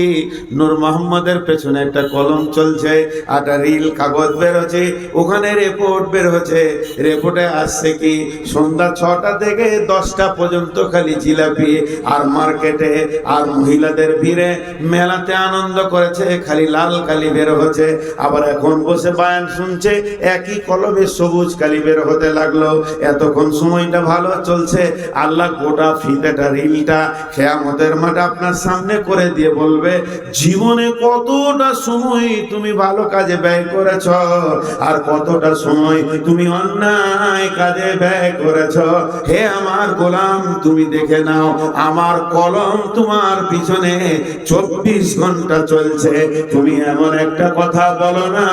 নূর মোহাম্মদের পেছনে একটা কলম চলছে, একটা রিল কাগজ বের হচ্ছে, ওখানে রিপোর্ট বের হচ্ছে। রিপোর্টে আসছে কি, সন্ধ্যা 6টা থেকে 10টা পর্যন্ত খালি জিলাপি আর মার্কেটে আর মহিলাদের ভিড়ে মেলাতে আনন্দ করেছে, খালি লাল কালি বের হচ্ছে। আবার এখন বসে বয়ান শুনছে, একই কলবে সবুজ কালি বের হতে লাগলো। এতক্ষণ সময়টা ভালো চলছে, আল্লাহ গোটা ফিতেটা রিলটা কিয়ামতের মাঠে আপনার সামনে করে দিয়ে বলবে, জীবনে কতটা সময় তুমি ভালো কাজে ব্যয় করেছ আর কতটা সময় তুমি অন্যায় কাজে ব্যয় করেছ। হে আমার গোলাম, তুমি দেখে নাও, আমার কলম তোমার পিছনে 24 ঘন্টা চলছে। তুমি এমন একটা কথা বলো না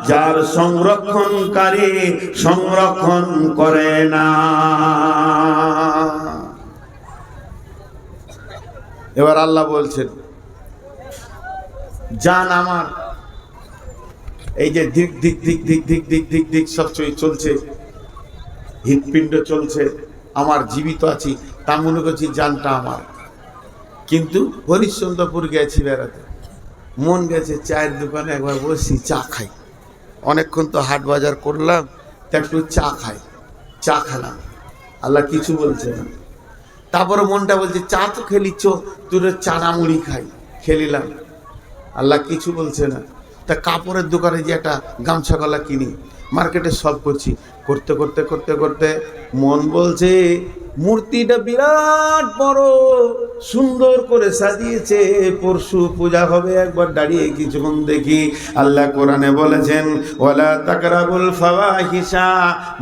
যার সংরক্ষণকারী সংরক্ষণ করে না। এবার আল্লাহ বলছেন, জান আমার, এই যে দিক দিক দিক দিক দিক দিক দিক দিক সব চলছে, হৃৎপিণ্ড চলছে, আমার জীবিত আছি তা মনে করছি জানটা আমার। কিন্তু হরিশ্চন্দ্রপুর গেছি বেড়াতে, মন গেছে চায়ের দোকানে একবার বসি, চা খাই। অনেকক্ষণ তো হাট বাজার করলাম, তা একটু চা খাই। চা খেলাম, আল্লাহ কিছু বলছে না। তারপরে মনটা বলছে চা তো খেলিছ, তুই চানা মুড়ি খাই, খেলিলাম, আল্লাহ কিছু বলছে না। তা কাপড়ের দোকানে যে একটা গামছা গলা কিনি, মার্কেটে সব করছি, করতে করতে করতে করতে মন বলছে মূর্তিটা বিরাট বড়, সুন্দর করে সাজিয়েছে, পরশু পূজা হবে, একবার দাঁড়িয়ে কিছুক্ষণ দেখি। আল্লাহ কোরআনে বলেছেন, ওয়ালা তাকরাবুল ফাওয়াহিশা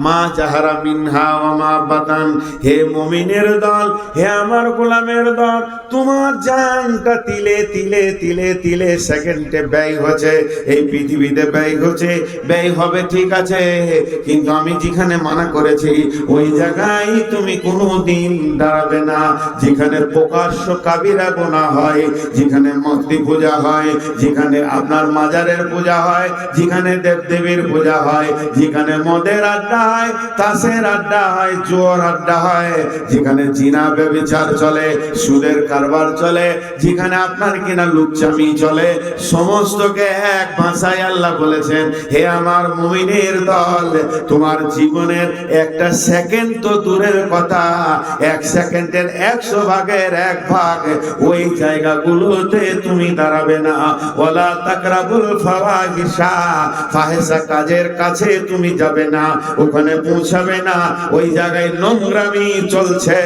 মা জাহারা মিনহা ওয়া মা বাতান। হে মুমিনের দল, হে আমার গোলামের দল, তোমার জানটা তিলে তিলে তিলে তিলে সেকেন্ডে ব্যয় হচ্ছে, এই পৃথিবীতে ব্যয় হচ্ছে, ব্যয় হবে ঠিক আছে, কিন্তু আমি যেখানে মানা করেছি ওই জায়গায় তুমি কোনোদিন দাঁড়াবে না। যেখানে প্রকাশ্য কাবিরা গুনাহ হয়, যেখানে মূর্তি পূজা হয়, যেখানে আপনার মাজারের পূজা হয়, যেখানে দেবদেবীর পূজা হয়, যেখানে মদের আড্ডা হয়, তাসের আড্ডা হয়, জুয়ার আড্ডা হয়, যেখানে জিনা ব্যভিচার চলে, সুদের কারবার চলে, যেখানে আপনার কিনা লুচ্চামি চলে, সমস্তকে এক ভাষায় আল্লাহ বলেছেন, হে আমার মুমিনের দল, তোমার জীবনের একটা সেকেন্ড তো দূরের কথা, 1 সেকেন্ডের 100 ভাগের 1 ভাগ ওই জায়গাগুলোতে তুমি দাঁড়াবে না। ওয়ালা তাকরাবুল ফাওয়াহিশা, ফাহিশা কাজের কাছে তুমি যাবে না, ওখানে পৌঁছাবে না, ওই জায়গায় নোংরামি চলছে,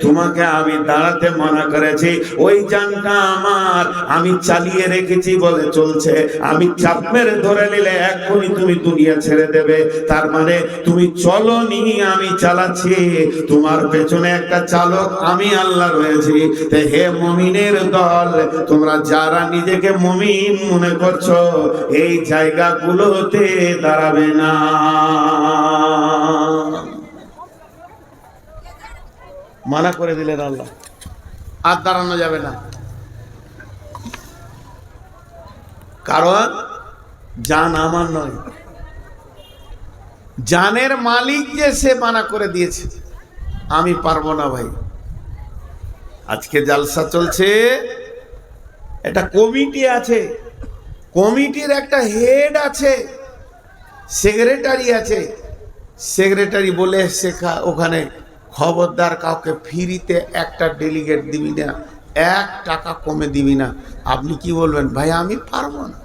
তোমাকে আমি দাঁড়াতে মানা করেছি। ওই জানটা আমার, আমি চালিয়ে রেখেছি বলে চলছে, আমি চাপ মেরে ধরে নিলে এক্ষুনি তুমি দুনিয়া ছেড়ে দেবে। তার মানে তুমি চলনি, আমি চালাচ্ছি, তোমার পেছনে একটা চালক আমি আল্লাহ রয়েছি। হে মুমিনের দল, তোমরা যারা নিজেকে মুমিন মনে করছো, এই জায়গাগুলোতে দাঁড়াবে না। মানা করে দিলেন আল্লাহ, আর দাঁড়ানো যাবে না, কারণ জান আমার নয়, জানের মালিক যে সে মানা করে দিয়েছে, আমি পারবো না ভাই। আজকে জালসা চলছে, একটা কমিটি আছে, কমিটির একটা হেড আছে, সেক্রেটারি আছে, সেক্রেটারি বলে শেখা ওখানে, খবরদার কাউকে ফ্রিতে একটা ডেলিগেট দিবি না, 1 টাকা কমে দিবি না। আপনি কি বলবেন? ভাই আমি পারবো না,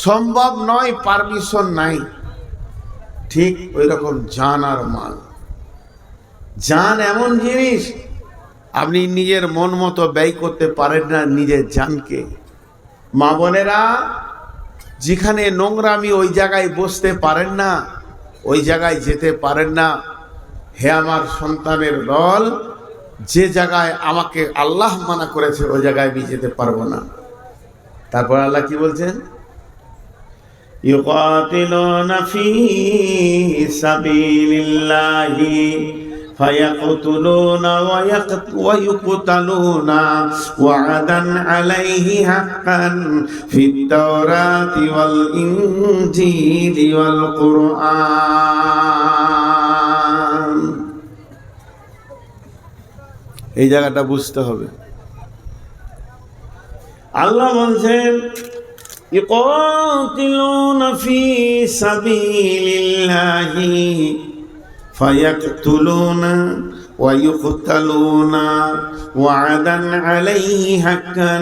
সম্ভব নয়, পারমিশন নাই। ঠিক ওই রকম জান আর মাল, জান এমন জিনিস আপনি নিজের মন মতো ব্যয় করতে পারেন না নিজের জানকে। মা বোনেরা, যেখানে নোংরামি, ওই জায়গায় বসতে পারেন না, ওই জায়গায় যেতে পারেন না। হে আমার সন্তানের দল, যে জায়গায় আমাকে আল্লাহ মানা করেছে ওই জায়গায় আমি যেতে পারবো না। তারপর আল্লাহ কি বলছেন? ইউকাতিলুনা ফি সাবিলিল্লাহি ফায়াকতুলুনা ওয়া ইউকতালুনা ওয়া'দান আলাইহি হাক্কান ফিত তাওরাতি ওয়াল ইনজিলি ওয়াল কুরআন। এই জায়গাটা বুঝতে হবে। আল্লাহ বলছেন, ইউকাতিলুনা ফি সাবিলিল্লাহি ফায়াকতুলুনা ويقتلون وعدا عليه حقا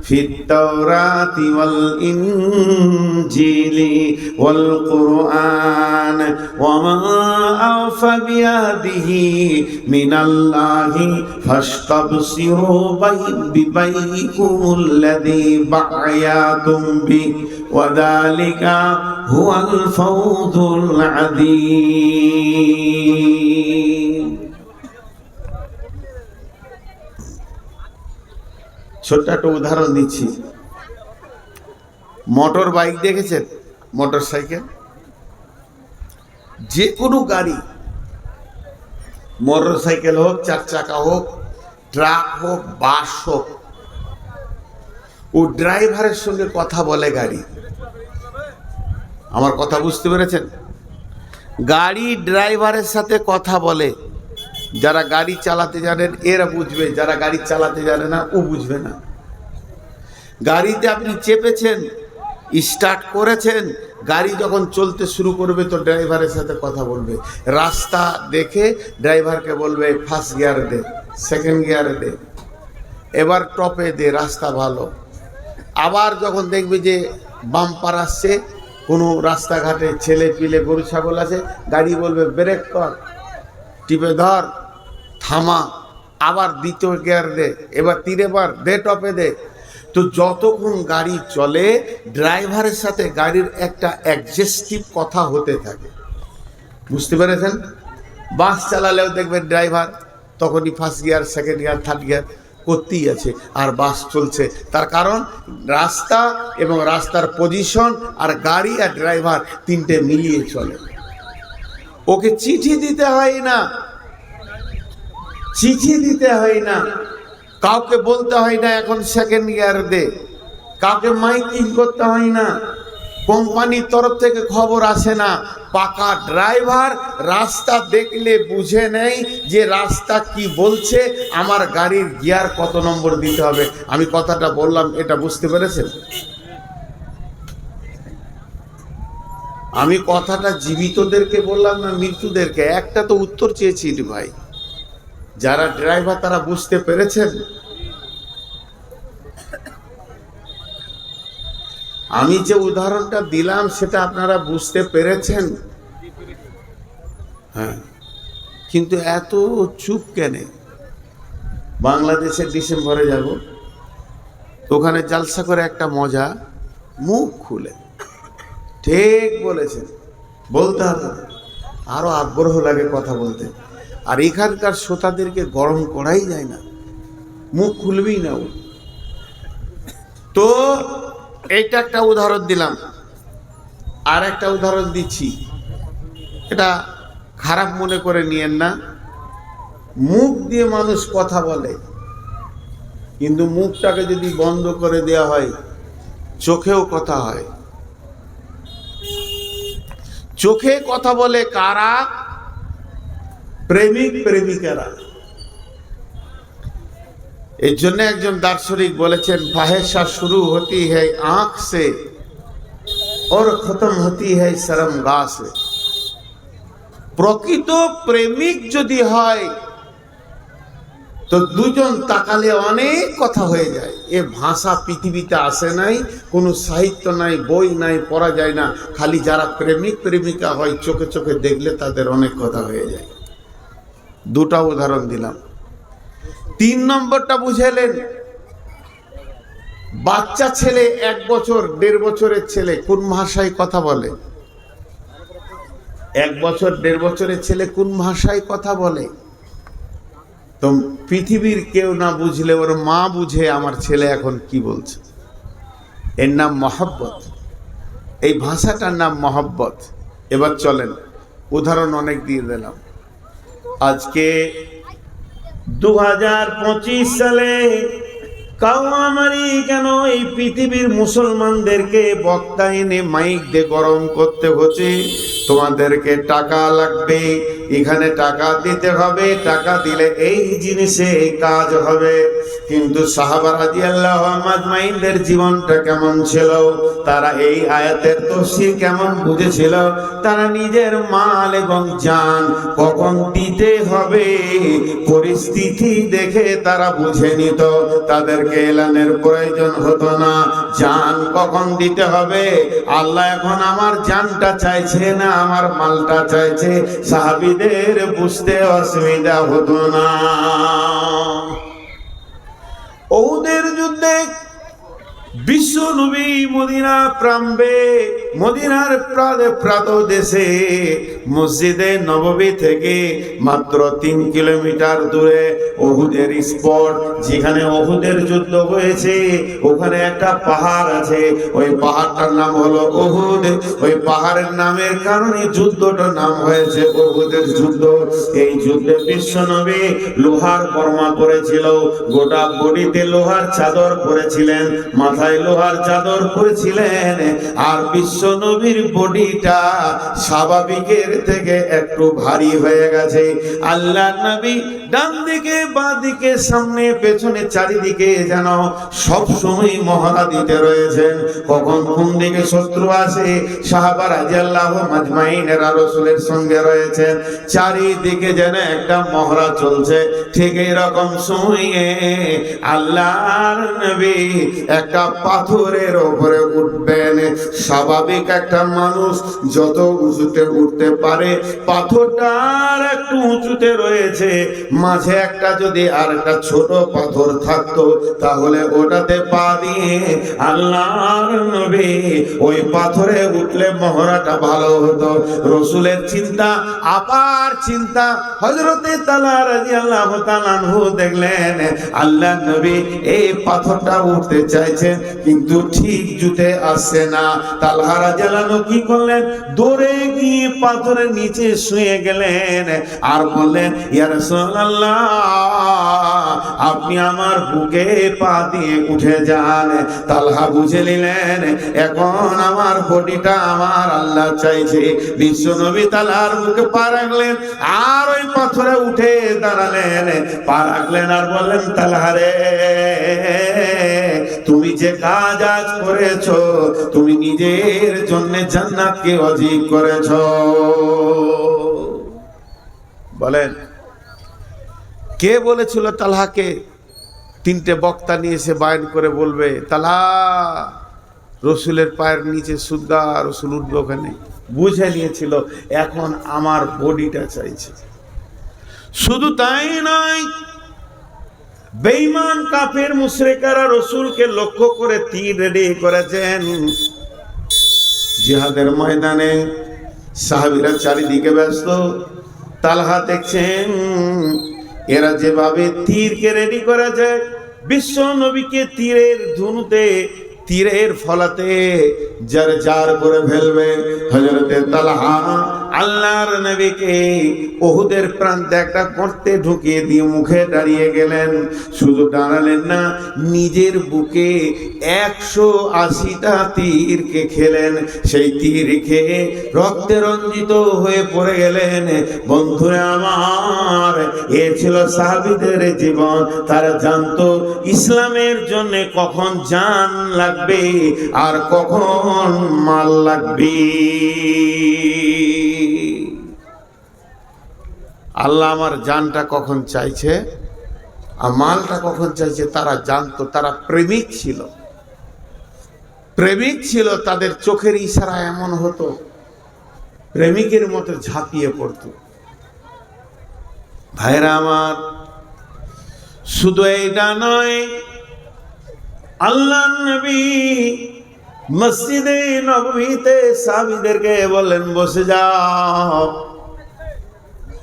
في التوراة والإنجيل والقرآن ومن أوفى بعهده من الله فاستبشروا ببيعكم الذي بايعتم به وذلك هو الفوز العظيم। ছোট্ট একটা উদাহরণ দিচ্ছি। মোটর বাইক দেখেছেন? মোটর সাইকেল, যে কোনো গাড়ি, মোটর সাইকেল হোক, চার চাকা হোক, ট্রাক হোক, বাস হোক, ও ড্রাইভারের সঙ্গে কথা বলে গাড়ি। আমার কথা বুঝতে পেরেছেন? গাড়ি ড্রাইভারের সাথে কথা বলে। যারা গাড়ি চালাতে জানেন এরা বুঝবে, যারা গাড়ি চালাতে জানে না ও বুঝবে না। গাড়িতে আপনি চেপেছেন, স্টার্ট করেছেন, গাড়ি যখন চলতে শুরু করবে তো ড্রাইভারের সাথে কথা বলবে। রাস্তা দেখে ড্রাইভারকে বলবে ফার্স্ট গিয়ার দে, সেকেন্ড গিয়ারে দে, এবার টপে দে, রাস্তা ভালো। আবার যখন দেখবে যে বাম্পার আসছে, কোনো রাস্তাঘাটে ছেলে পিলে গরু ছাগল আছে, গাড়ি বলবে ব্রেক কর, টিপে ধর, থামা, আবার দ্বিতীয় গিয়ার দে, এবার তিনবার দে, টপে দে। তো যতক্ষণ গাড়ি চলে ড্রাইভারের সাথে গাড়ির একটা অ্যাডজাস্টিভ কথা হতে থাকে। বুঝতে পেরেছেন? বাস চালালেও দেখবেন ড্রাইভার তখনই first gear, second gear, third gear করতেই আছে, আর বাস চলছে। তার কারণ রাস্তা এবং রাস্তার পজিশন আর গাড়ি আর ড্রাইভার তিনটে মিলিয়ে চলে। ওকে চিঠি দিতে হয় না, চিঠি দিতে হয় না, কাউকে বলতে হয় না এখন সেকেন্ড গিয়ার দে, কাউকে মাইকিং করতে হয় না, কোম্পানির তরফ থেকে খবর আসে না। পাকা ড্রাইভার রাস্তা দেখলে বুঝে নেয় যে রাস্তা কি বলছে, আমার গাড়ির গিয়ার কত নম্বর দিতে হবে। আমি কথাটা বললাম, এটা বুঝতে পেরেছেন? আমি কথাটা জীবিতদেরকে বললাম না মৃত্যুদেরকে? একটা তো উত্তর চেয়েছি ভাই। যারা ড্রাইভার তারা বুঝতে পেরেছেন? আমি যে উদাহরণটা দিলাম সেটা আপনারা বুঝতে পেরেছেন? হ্যাঁ, কিন্তু এত চুপ কেন? বাংলাদেশে ডিসেম্বরে যাব, ওখানে জালসা করে একটা মজা, মুখ খুলে ঠিক বলেছেন, বলতে হবে, আরো আগ্রহ লাগে কথা বলতে। আর এখানকার শ্রোতাদেরকে গরম করাই যায় না, মুখ খুলবেই না ও। তো এইটা একটা উদাহরণ দিলাম, আর একটা উদাহরণ দিচ্ছি, এটা খারাপ মনে করে নিয়েন না। মুখ দিয়ে মানুষ কথা বলে, কিন্তু মুখটাকে যদি বন্ধ করে দেওয়া হয় চোখেও কথা হয়। চোখে কথা বলে কারা? প্রেমিক প্রেমিকারা। এই জন্য একজন দার্শনিক বলেছেন, ফাহেশা শুরু হতি হ্যায় আঁখ সে और খতম হতি হ্যায় শরমগাহ সে। প্রকৃত প্রেমিক যদি হয় তো দুজন তাকালে অনেক কথা হয়ে যায়। এ ভাষা পৃথিবীতে আসে নাই, কোনো সাহিত্য নাই, বই নাই, পড়া যায় না। খালি যারা প্রেমিক প্রেমিকা হয় চোখে চোখে দেখলে তাদের অনেক কথা হয়ে যায়। দুটা উদাহরণ দিলাম। 3 নম্বরটা বুঝেলেন? বাচ্চা ছেলে 1 বছর 1.5 বছরের ছেলে কোন ভাষায় কথা বলে? 1 বছর 1.5 বছরের ছেলে কোন ভাষায় কথা বলে? তো পৃথিবীর কেউ না বুঝলে ওর মা বুঝে আমার ছেলে এখন কি বলছে। এর নাম মহব্বত, এই ভাষাটার নাম মহব্বত। এবার চলেন, উদাহরণ অনেক দিয়ে দিলাম। আজকে 2025 সালে কাওয়ামারি কেন এই পৃথিবীর মুসলমানদেরকে বক্তা এনে মাইক দিয়ে গরম করতে হচ্ছে? তোমাদেরকে টাকা লাগবে, এখানে টাকা দিতে হবে, টাকা দিলে এই জিনিসে কাজ হবে। কিন্তু সাহাবা রাদিয়াল্লাহু আজমাইনদের জীবনটা কেমন ছিল, তারা এই আয়াতের তাফসীর কেমন বুঝেছিল, তারা নিজের মাল এবং জান কখন দিতে হবে পরিস্থিতি দেখে তারা বুঝে নিত। তাদেরকে এলানের প্রয়োজন হতো না জান কখন দিতে হবে। আল্লাহ এখন আমার জানটা চাইছে না আমার মালটা চাইছে, সাহাবীদের বুঝতে অসুবিধা হতো না। ওদের যুদ্ধে বিশ্ব নবী মদিনা প্রাম্বে, মদিনার প্রাতদেশে মসজিদে নববী থেকে মাত্র 3 কিলোমিটার দূরে উহুদের স্পট, যেখানে উহুদের যুদ্ধ হয়েছে, ওখানে একটা পাহাড় আছে। ওই পাহাড়টার নাম হলো উহুদ। ওই পাহাড়ের নামের কারণে যুদ্ধটার নাম হয়েছে উহুদের যুদ্ধ। এই যুদ্ধে বিশ্ব নবী লোহার বর্মা পরেছিল, গোটা বডিতে লোহার চাদর পরেছিলেন, মাথায় লোহার চাদর পরেছিলেন। আর বিশ্ব নবীর বডিটা স্বাভাবিকের থেকে একটু ভারী হয়ে গেছে। আল্লাহ নবী ডান দিকে বাঁ দিকে সামনে পেছনে চারিদিকে যেন সব সময় মহড়া দিতে রয়েছেন, কখন কোন দিকে শত্রু আসে। সাহাবা রাদিয়াল্লাহু আজমাইনেরা রাসূলের সঙ্গে রয়েছেন, চারিদিকে যেন একটা মহড়া চলছে। ঠিক এইরকম সময়ে আল্লাহর নবী একটা পাথরের উপরে উঠবেন। স্বাভাবিক একটা মানুষ যত উঁচুতে উঠতে পারে, পাথরটার একটু উঁচুতে রয়েছে, মাঝে একটা যদি আর একটা ছোট পাথর থাকতো তাহলে ওটাতে পা দিয়ে আল্লাহর নবী ওই পাথরে উঠলে মহড়াটা ভালো হতো। রসুলের চিন্তা আপার চিন্তা। হযরতে তালহা রাদিয়াল্লাহু তাআলা আনহু দেখলেন আল্লাহর নবী এই পাথরটা উঠতে চাইছেন কিন্তু ঠিক জুতে আসছে না। তালহা রাদিয়াল্লাহু আনহু কি করলেন, দৌড়ে গিয়ে পাথরের নিচে শুয়ে গেলেন আর বললেন, ইয়া রাসূলুল্লাহ, আপনি আমার বুকে পা দিয়ে উঠে যান। তালহা বুঝে নিলেন এখন আমার বডিটা আমার আল্লাহ চাইছে। বিশ্ব নবী তালহার বুকে পা রাখলেন আর ওই পাথরে উঠে দাঁড়ালেন, পা রাখলেন আর বললেন, তালহা রে, তুমি যে কাজ আজ করেছো, তুমি নিজের জন্য জান্নাতকে অজিব করেছো। বলেন কে বলেছিল তালহাকে? 3টে বক্তা নিয়ে এসে বায়ান করে বলবে, তালহা রসুলের পায়ের নিচে সুদগা, রসুল উঠবে ওখানে। বুঝে নিয়েছিল এখন আমার বডিটা চাইছে। শুধু তাই নয়, বেঈমান কাফের মুশরিকরা রসুলকে লক্ষ্য করে তীর রেডি করেছেন। জিহাদের ময়দানে সাহাবীরা চারিদিকে ব্যস্ত। তালহা দেখছেন এরা যেভাবে তীরকে রেডি করেছে, বিশ্ব নবীকে তীরের ধনুতে, তীরের ফলাতে জার জার করে ফেলবে। হযরতে তালহা আল্লাহর নবীকে উহুদের প্রান্তে একটা গর্তে ঢুকিয়ে দিয়ে মুখে দাঁড়িয়ে গেলেন। শুধু দাঁড়ালেন না, নিজের বুকে 180টা তীরকে খেলেন। সেই তীর খেয়ে রক্তে রঞ্জিত হয়ে পড়ে গেলেন। বন্ধুরা আমার, এ ছিল সাহাবীদের জীবন। তারা জানতো ইসলামের জন্য কখন জান লাগবে আর কখন মাল লাগবে। আল্লাহ আমার জানটা কখন চাইছে আর মালটা কখন চাইছে তারা জানতো। তারা প্রেমিক ছিল, প্রেমিক ছিল। তাদের চোখের ইশারা এমন হতো, প্রেমিকের মতো ঝাঁপিয়ে পড়তো। ভাইরা আমার, শুধু এইটা নয়, আল্লাহর নবী মসজিদে নববীতে সাহাবীদেরকে বললেন, বসে যাও।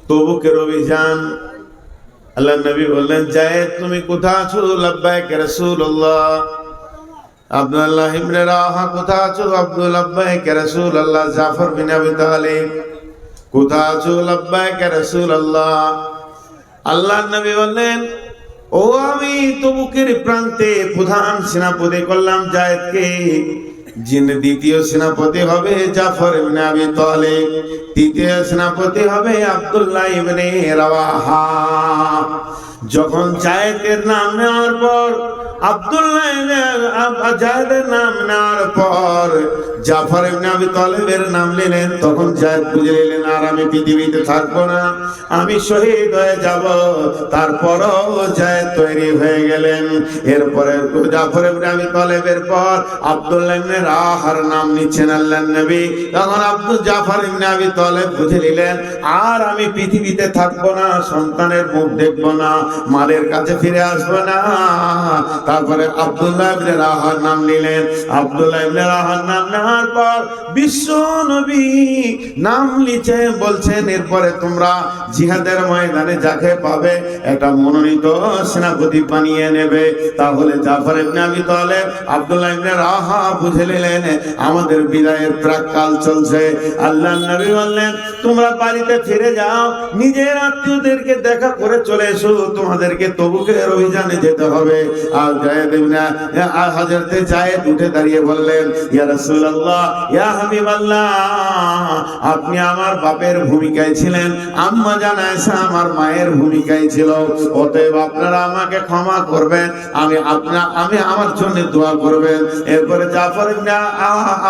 তবুকের অভিযান। আল্লাহ নবী বললেন, যায়েদ তুমি কোথা আছো? লাব্বাইক রাসূলুল্লাহ। আব্দুল্লাহ ইবনে রাওয়াহা কোথা আছো? আব্দুল লাব্বাইক রাসূলুল্লাহ। জাফর বিন আবি তালিব কোথা আছো? লাব্বাইক রাসূলুল্লাহ। আল্লাহর নবী বললেন, ও আমি তবুকের প্রান্তে প্রধান সেনাপতি করলাম যায়েদকে, যিনি দ্বিতীয় সেনাপতি হবে জাফর ইবনে আবি তালিব, তৃতীয় সেনাপতি হবে আব্দুল্লাহ ইবনে রাওয়াহা। যখন জায়েদের নাম নেওয়ার পর জায়েদের নাম নেওয়ার পর জাফর ইবনে আবি তালিবের নাম নিলেন, তখন জায়েদ বুঝে নিলেন আর আমি পৃথিবীতে থাকবো না, আমি শহীদ হয়ে যাব। তারপরও জায়েদ তৈরি হয়ে গেলেন। এরপরে জাফর ইবনে আবি তালিবের পর আব্দুল্লাহ ইবনে রাওয়াহার নাম নিচ্ছেন আল্লাহর নবী। তখন জাফর ইবনে আবি তালিব বুঝে নিলেন আর আমি পৃথিবীতে থাকবো না, সন্তানের মুখ দেখবো না, মায়ের কাছে ফিরে আসবো না। তারপরে আব্দুল্লাহ ইবনে রাওয়াহার নাম নিলেন। আব্দুল্লাহ ইবনে রাওয়াহার নাম নেওয়ার পর বিশ্ব নবী নাম নিচে বলছেন, এরপরে তোমরা জিহাদের ময়দানে যাকে পাবে একটা মনোনীত সেনাপতি বানিয়ে নেবে। তাহলে জাফর ইবনে আবি তালিব আব্দুল্লাহ ইবনে রাওয়াহা বুঝে নিলেন আমাদের বিদায়ের প্রাক্কাল চলছে। আল্লাহর নবী বললেন তোমরা বাড়িতে ফিরে যাও, নিজের আত্মীয়দেরকে দেখা করে চলে এসো, তোমাদেরকে তবুকের অভিযানে যেতে হবে। আর জায়েদ ইবনে হযরতে জায়েদ উঠে দাঁড়িয়ে বললেন ইয়া রাসূলুল্লাহ, ইয়া হাবিবাল্লাহ, আপনি আমার বাপের ভূমিকায় ছিলেন, আম্মা জান আয়েশা আমার মায়ের ভূমিকায় ছিল, অতএব আপনারা আমাকে ক্ষমা করবেন, আমি আমার জন্য দোয়া করবেন। এরপরে জাফর ইবনে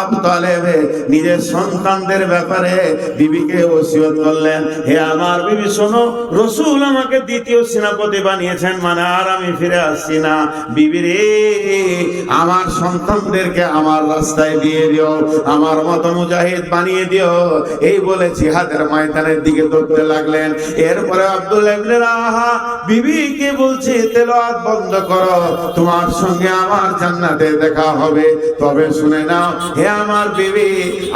আবু তালিব নিজের সন্তানদের ব্যাপারে বিবিকে ওসিয়ত করলেন, হে আমার বিবি শোনো, রাসূল আমাকে দ্বিতীয় সেনাপতি বানিয়েছেন, মানে আর আমি ফিরে আসছি না। বিবি রে, আমার সন্তানদেরকে আমার রাস্তায় দিয়ে দিও, আমার মতো মুজাহিদ বানিয়ে দিও। এই বলে জিহাদের ময়দানের দিকে দৌড়তে লাগলেন। এরপরে আব্দুল্লাহ ইবনে রাওয়াহা বিবিকে বলছে তেলাওয়াত বন্ধ করো, তোমার সঙ্গে আমার জান্নাতে দেখা হবে। তবে শুনে নাও হে আমার বিবি,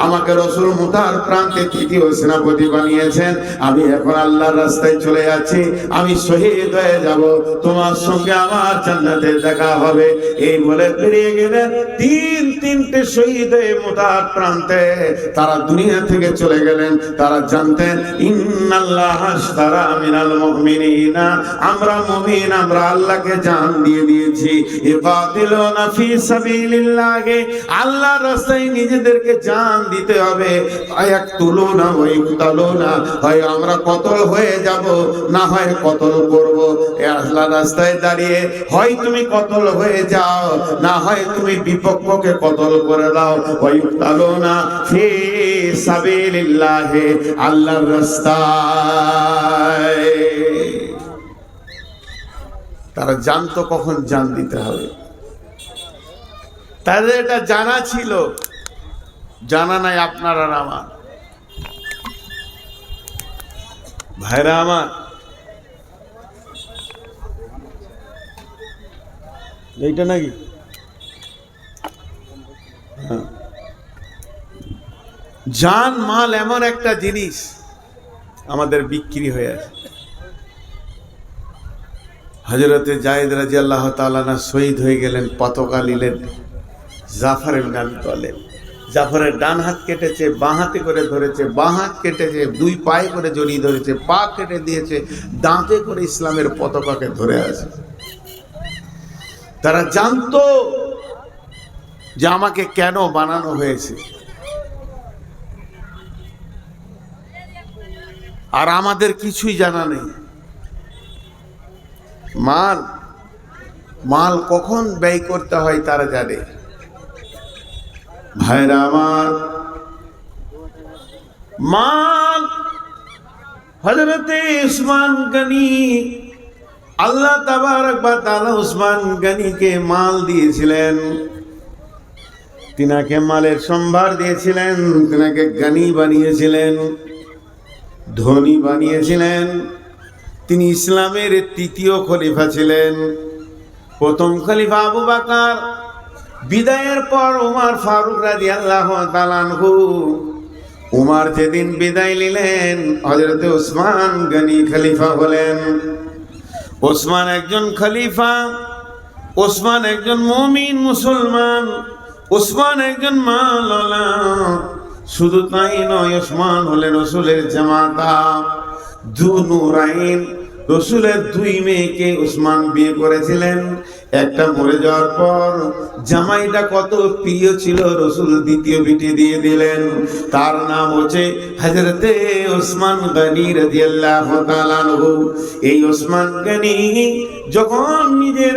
আমাকে রাসূল মুতার প্রান্তে তৃতীয় সেনাপতি বানিয়েছেন, আমি এখন আল্লাহর রাস্তায় চলে যাচ্ছি, আমি শহীদ হয়ে যাব, তোমার সঙ্গে আমার জান্নাতে দেখা হবে। এই বলে বেরিয়ে গেলেন। তিনটে শহীদ হয়ে মুতার প্রান্তে তারা দুনিয়া থেকে চলে গেলেন। তারা জানতেন ইন্নাল্লাহা আশতারা মিনাল মুমিনিনা, আমরা মুমিন, আমরা আল্লাহকে জান দিয়ে দিয়েছি। ইকাতিলুনা ফি সাবিলিল্লাহ, আল্লাহর রাস্তায় নিজেদেরকে জান দিতে হবে। আয়াকতুলুনা ওয়া ইকতালুনা, হয় আমরা কতল হয়ে যাব, না হয় কতল করব। এই আল্লাহর রাস্তায় দাঁড়িয়ে হয় তুমি কতল হয়ে যাও, না হয় তুমি বিপক্ষকে কতল করে দাও। ওয়া ইকতালুনা ফি সাবিলিল্লাহ, আল্লাহর রাস্তায়। তারা জানতো কখন জান দিতে হবে, তাদের এটা জানা ছিল, জানা নাই আপনার আর আমার। ভাইরা আমার, এইটা নাকি জান মাল এমন একটা জিনিস আমাদের বিক্রি হয়ে আছে। হযরতে জায়েদ রাদিয়াল্লাহু তাআলা না শহীদ হয়ে গেলেন, পতাকা নিলেন জাফর ইবনে আবি তালিব। জাফরের ডান হাত কেটেছে, বাঁ হাতে করে ধরেছে, বাঁ হাত কেটেছে, দুই পায়ে করে জড়িয়ে ধরেছে, পা কেটে দিয়েছে, দাঁতে করে ইসলামের পতাকাকে ধরে আছে। তারা জানতো যে আমাকে কেন বানানো হয়েছে, আর আমাদের কিছুই জানা নেই। মাল কখন ব্যয় করতে হয় তারা জানে। ভাইরা আমার, মাল হযরতে উসমান গনি, আল্লাহ তাবারক ওয়া তাআলা উসমান গনিকে মাল দিয়েছিলেন, তিনাকে মালের সম্ভার দিয়েছিলেন, তিনাকে গনি বানিয়েছিলেন, ধনী বানিয়েছিলেন। তিনি ইসলামের তৃতীয় খলিফা ছিলেন। প্রথম খলিফা আবু বকর, বিদায়ের পর ওমর ফারুক রাদিয়াল্লাহু তাআলা আনহু। ওমর যেদিন বিদায় নিলেন, হযরতে উসমান গনি খলিফা হলেন। ওসমান একজন খলিফা, ওসমান একজন মুমিন মুসলমান, ওসমান একজন মাওলানা। শুধু তাই নয়, ওসমান হলেন রাসূলের জামাতা, যুনুরাইন, রসুলের দুই মেয়েকে উসমান বিয়ে করেছিলেন। একটা মরে যাওয়ার পর জামাইটা কত প্রিয় ছিল, রসুল দ্বিতীয় বিটি দিয়ে দিলেন। তার নাম হচ্ছে হযরতে ওসমান গনি রাদিয়াল্লাহু তাআলা আনহু। এই ওসমান গনি যখন নিজের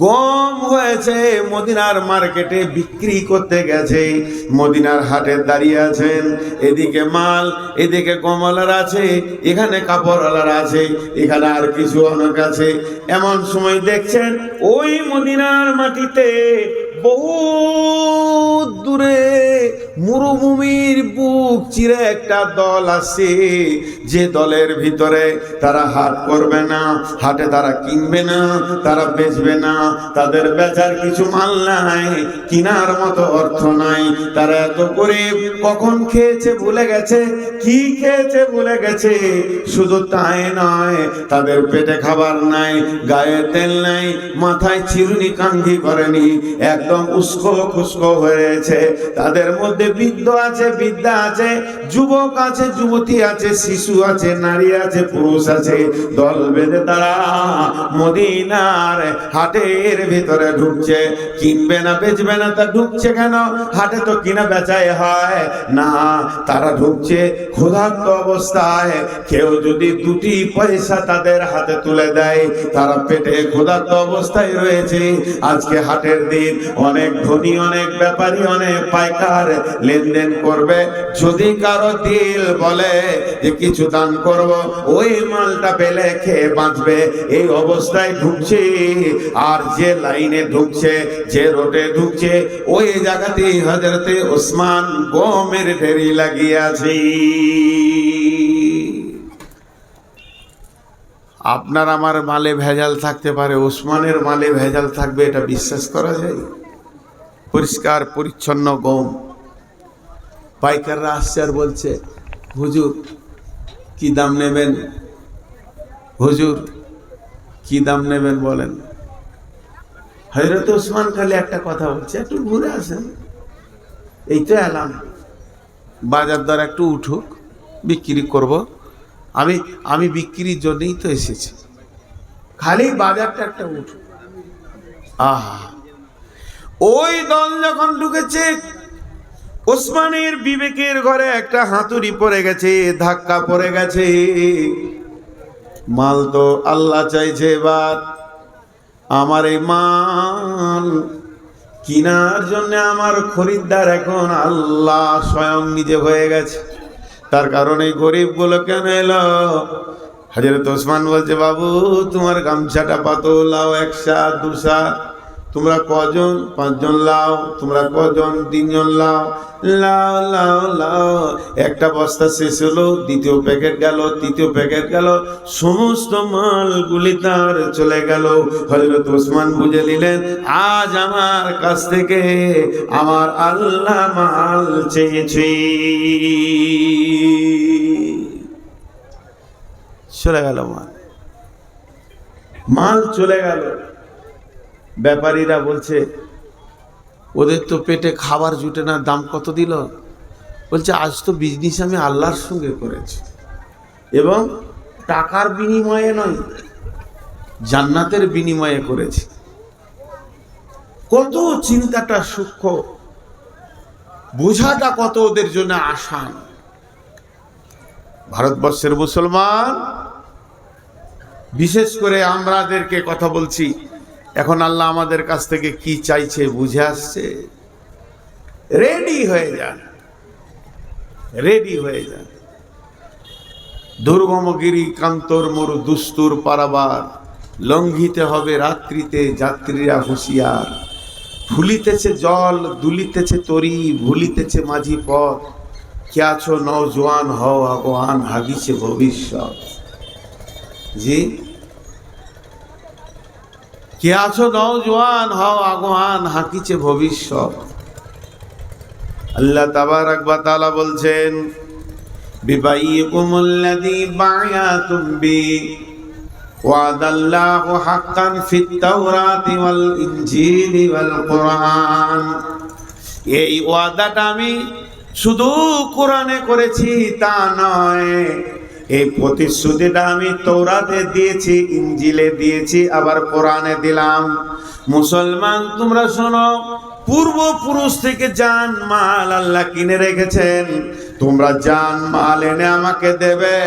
গম হয়েছে মদিনার মার্কেটে বিক্রি করতে গেছে, মদিনার হাটে দাঁড়িয়ে আছেন, এদিকে মাল, এদিকে গমওয়ালার আছে, এখানে কাপড়ওয়ালার আছে, এখানে আর কিছু অনেক আছে। এমন সময় দেখছেন ওই মদিনার মাটিতে বহু দূরে মরুভূমির বুক চিরে একটা দল আসছে, যে দলের ভিতরে তারা হাট করবে না, হাটে তারা কিনবে না, তারা বেচবে না, তাদের বেচার কিছু মাল নাই, কিনার মতো অর্থ নাই। তারা এত করে কখন খেয়েছে ভুলে গেছে, কি খেয়েছে ভুলে গেছে। শুধু তাই নয়, তাদের পেটে খাবার নাই, গায়ে তেল নাই, মাথায় চিরুনি কাঙ্ঘি করেনি, একদম উস্কো খুস্কো হয়েছে। তাদের মধ্যে বৃদ্ধ আছে, বৃদ্ধা আছে, যুবক আছে, যুবতী আছে, শিশু আছে, নারী আছে, পুরুষ আছে। দল বেঁধে তারা মদিনার হাটের ভিতরে ঢুকছে। কিনবে না বেচবে না, তা ঢুকছে কেন? হাটে তো কিনা বেচাই হয় না। তারা ঢুকছে ক্ষুধার্ত অবস্থায়। কেউ যদি দুটি পয়সা তাদের হাতে তুলে দেয়, তারা পেটে ক্ষুধার্ত অবস্থায় রয়েছে। আজকে হাটের দিন, অনেক ধনী, অনেক ব্যাপারী, অনেক পাইকার লেনদেন করবে। যদি কারো দিল বলে যে কিছু দান করব, ওই মালটা পেলে খেয়ে বাঁচবে, এই অবস্থায় ঢুকছে। আর যে লাইনে ঢুকছে, যে রোডে ঢুকছে, ওই জায়গাতেই হযরতে ওসমান গমের ঢেরি লাগিয়েছে। আপনার আমার মালে ভেজাল থাকতে পারে, ওসমানের মালে ভেজাল থাকবে এটা বিশ্বাস করা যায়? পরিষ্কার পরিচ্ছন্ন গম। পাইকাররা আসছে আর বলছে, হুজুর কি দাম নেবেন? হুজুর কি দাম নেবেন বলেন। হযরত ওসমান খালি একটা কথা বলছে, একটু ঘুরে আসেন, এই তো এলাম, বাজার দর একটু উঠুক, বিক্রি করব। আমি বিক্রির জন্যই তো এসেছি, খালি বাজারটা একটা উঠুক। আহা, ওই দল যখন ঢুকেছে, ওসমানের বিবেকের ঘরে একটা হাতুড়ি পড়ে গেছে, ধাক্কা পড়ে গেছে। মাল তো আল্লাহ চাইছে, এবার আমার এই মাল কিনার জন্য আমার খরিদ্দার এখন আল্লাহ স্বয়ং নিজে হয়ে গেছে। তার কারণে গরিব গুলো কেন এলো? হযরত ওসমান বলছে, বাবু তোমার গামছাটা পাতো, লাও, 1 সা 2 সা। তোমরা কজন? 5 জন লাও। তোমরা কজন? 3 জন লাও। লাও লাও লাও। একটা বস্তা শেষ হলো, দ্বিতীয় প্যাকেট গেল, তৃতীয় প্যাকেট গেল, সমস্ত মালগুলি তার চলে গেল। হযরত ওসমান বুঝে নিলেন, আজ আমার কাছ থেকে আমার আল্লাহ মাল চেয়েছে। চলে গেল মাল চলে গেল। ব্যাপারীরা বলছে, ওদের তো পেটে খাবার জুটে না, দাম কত দিল? বলছে, আজ তো বিজনেস আমি আল্লাহর সঙ্গে করেছি, এবং টাকার বিনিময়ে নয়, জান্নাতের বিনিময়ে করেছি। কত চিন্তাটা সূক্ষ্ম, বোঝাটা কত ওদের জন্য আসান। ভারতবর্ষের মুসলমান, বিশেষ করে আমাদেরকে কথা বলছি, এখন আল্লাহ আমাদের কাছ থেকে কি চাইছে বুঝে আসছে। রেডি হয়ে যান, রেডি হয়ে যান। দুর্গমগিরি কান্তর মরু দুস্তুর পারাবার, লঙ্ঘিতে হবে রাত্রিতে যাত্রীরা হুঁশিয়ার। ফুলিতেছে জল, দুলিতেছে তরি, ভুলিতেছে মাঝি পথ। কে আছো নওজোয়ান, হও আগুয়ান, হাগিছে ভবিষ্যৎ। জি, কে আছো নওজোয়ান, হও আগুয়ান, হাকিছে ভবিষ্যৎ। আল্লাহ তাবারাক ওয়া তাআলা বলছেন, বিবাইকুমুল্লাযী বায়াতুম বি ওয়াদাল্লাহু হাক্কান ফিত তাওরাতি ওয়াল ইনজিলি ওয়াল কুরআন। এই ওয়াদাটা আমি শুধু কোরআনে করেছি তা নয়, এই প্রতিশ্রুতিটা আমি তৌরাতে দিয়েছি, ইনজিলে দিয়েছি, আবার কোরআনে দিলাম। মুসলমান তোমরা শোনো, পূর্বপুরুষ থেকে জান মাল আল্লাহ কিনে রেখেছেন, তোমরা জান মাল এনে আমাকে দেবে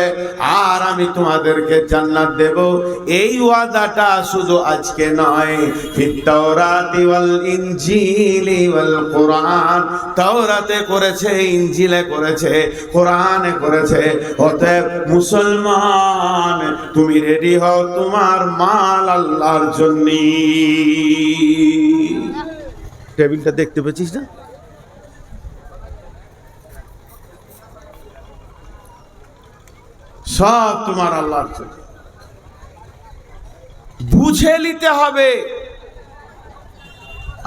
আর আমি তোমাদেরকে জান্নাত দেব। এই ওয়াদাটা শুধু আজকে নয়, ফিত তাওরাতি ওয়াল ইনজিলি ওয়াল কোরআন, তাওরাতে করেছে, ইনজিলে করেছে, কোরআনে করেছে। অতএব মুসলমান তুমি রেডি হও তোমার মাল আল্লাহর জন্য। টেবিলটা দেখতে পেয়েছিস না? সব তোমার আল্লাহর জন্য, বুঝে নিতে হবে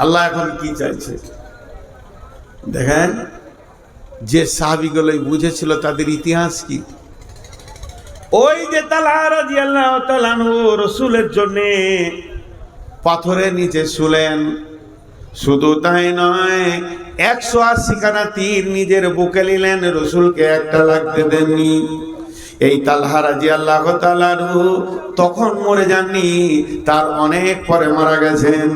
আল্লাহ এখন কি চাইছে। দেখেন, যে সাহাবীগুলোই বুঝেছিল তাদের ইতিহাস কি। ওই যে তালহা রাদিয়াল্লাহু তাআলা আনহু রাসূলের জন্য পাথরের নিচে শুলেন, শুধু তাই নয় 180 খানা তীর নিজের বুকে নিলেন, রসুলকে একটা লাগতে দেননি। এই তালহা রাদিয়াল্লাহু তাআলা তখন মরে যাননি, তার অনেক পরে মারা গেছেন।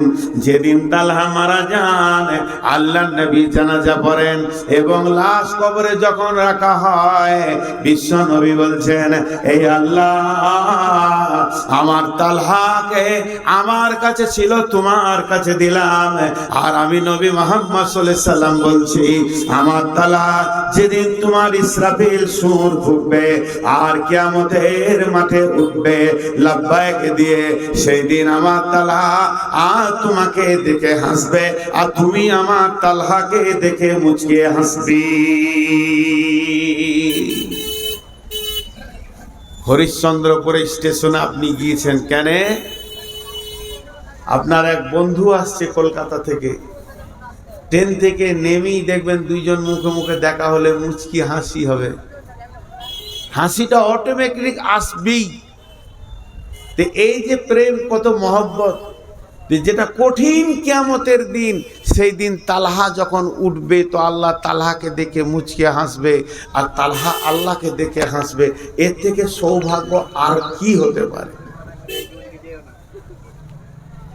যেদিন তালহা মারা যান, আল্লাহর নবী জানাজা পড়েন এবং লাশ কবরে যখন রাখা হয়, বিশ্ব নবী বলছেন, এই আল্লাহ, আমার তালহাকে আমার কাছে ছিল, তোমার কাছে দিলাম। আর আমি নবী মুহাম্মদ সাল্লাল্লাহু আলাইহি সাল্লাম বলছি, আমার তালহা যেদিন তোমার ইসরাফিল সূর ফুঁকবে আর কিয়ামতের মাঠে উঠবে লাব্বাইক দিয়ে, সেই দিন আমার তালহা আর তোমাকে দেখে হাসবে আর তুমি আমার তালহাকে দেখে মুচকে হাসবি। হরিশ্চন্দ্রপুর স্টেশনে আপনি গিয়েছেন কেন? আপনার এক বন্ধু আসছে কলকাতা থেকে, ট্রেন থেকে নেমেই দেখবেন দুইজন মুখে মুখে দেখা হলে মুচকি হাসি হবে, হাসিটা অটোমেটিক আসবেই। তো এই যে প্রেম, কত মহব্বত, যেটা কঠিন কিয়ামতের দিন, সেই দিন তালহা যখন উঠবে তো আল্লাহ তালহাকে দেখে মুচকে হাসবে আর তালহা আল্লাহকে দেখে হাসবে। এর থেকে সৌভাগ্য আর কি হতে পারে?